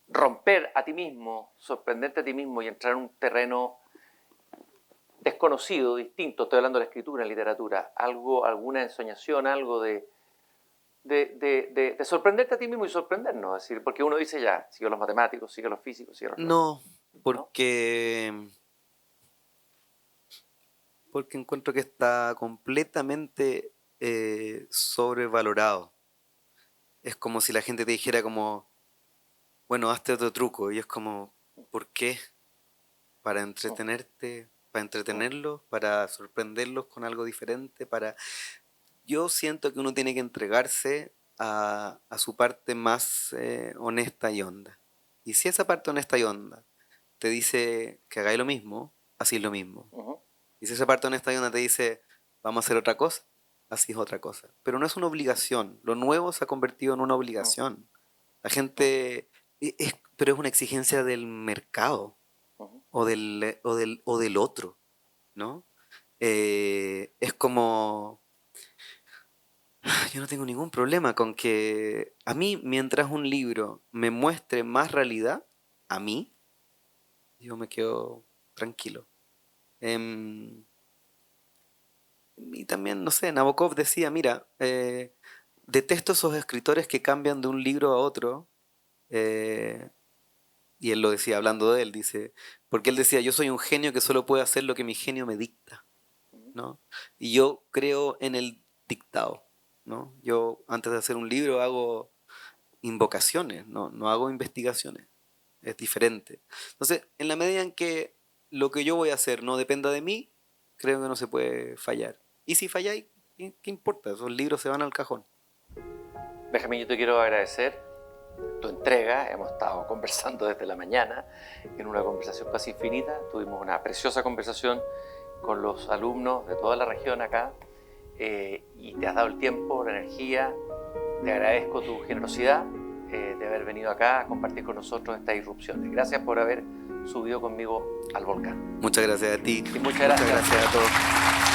romper a ti mismo, sorprenderte a ti mismo y entrar en un terreno desconocido, distinto? Estoy hablando de la escritura, en literatura. Algo, alguna ensoñación, algo de sorprenderte a ti mismo y sorprendernos. Es decir, porque uno dice ya, sigue los matemáticos, sigue los físicos, sigue los... No, porque encuentro que está completamente sobrevalorado. Es como si la gente te dijera como, bueno, hazte otro truco. Y es como, ¿por qué? Para entretenerte, para entretenerlos, para sorprenderlos con algo diferente, para... Yo siento que uno tiene que entregarse a su parte más honesta y honda. Y si esa parte honesta y honda te dice que hagáis lo mismo, así es lo mismo. Y si esa parte honesta y honda te dice, vamos a hacer otra cosa, así es otra cosa. Pero no es una obligación. Lo nuevo se ha convertido en una obligación. La gente... pero es una exigencia del mercado o del otro, ¿no? Es como... Yo no tengo ningún problema con que a mí, mientras un libro me muestre más realidad, a mí, yo me quedo tranquilo. Y también, no sé, Nabokov decía, mira, detesto esos escritores que cambian de un libro a otro, y él lo decía, hablando de él, dice, porque él decía, yo soy un genio que solo puede hacer lo que mi genio me dicta, ¿no? Y yo creo en el dictado, ¿no? Yo antes de hacer un libro hago invocaciones, no hago investigaciones, es diferente. Entonces, en la medida en que lo que yo voy a hacer no dependa de mí, creo que no se puede fallar. Y si falláis, ¿qué importa? Esos libros se van al cajón. Benjamín, yo te quiero agradecer tu entrega. Hemos estado conversando desde la mañana en una conversación casi infinita. Tuvimos una preciosa conversación con los alumnos de toda la región acá, y te has dado el tiempo, la energía. Te agradezco tu generosidad de haber venido acá a compartir con nosotros estas irrupciones. Gracias por haber subido conmigo al volcán. Muchas gracias a ti. Y muchas gracias a todos.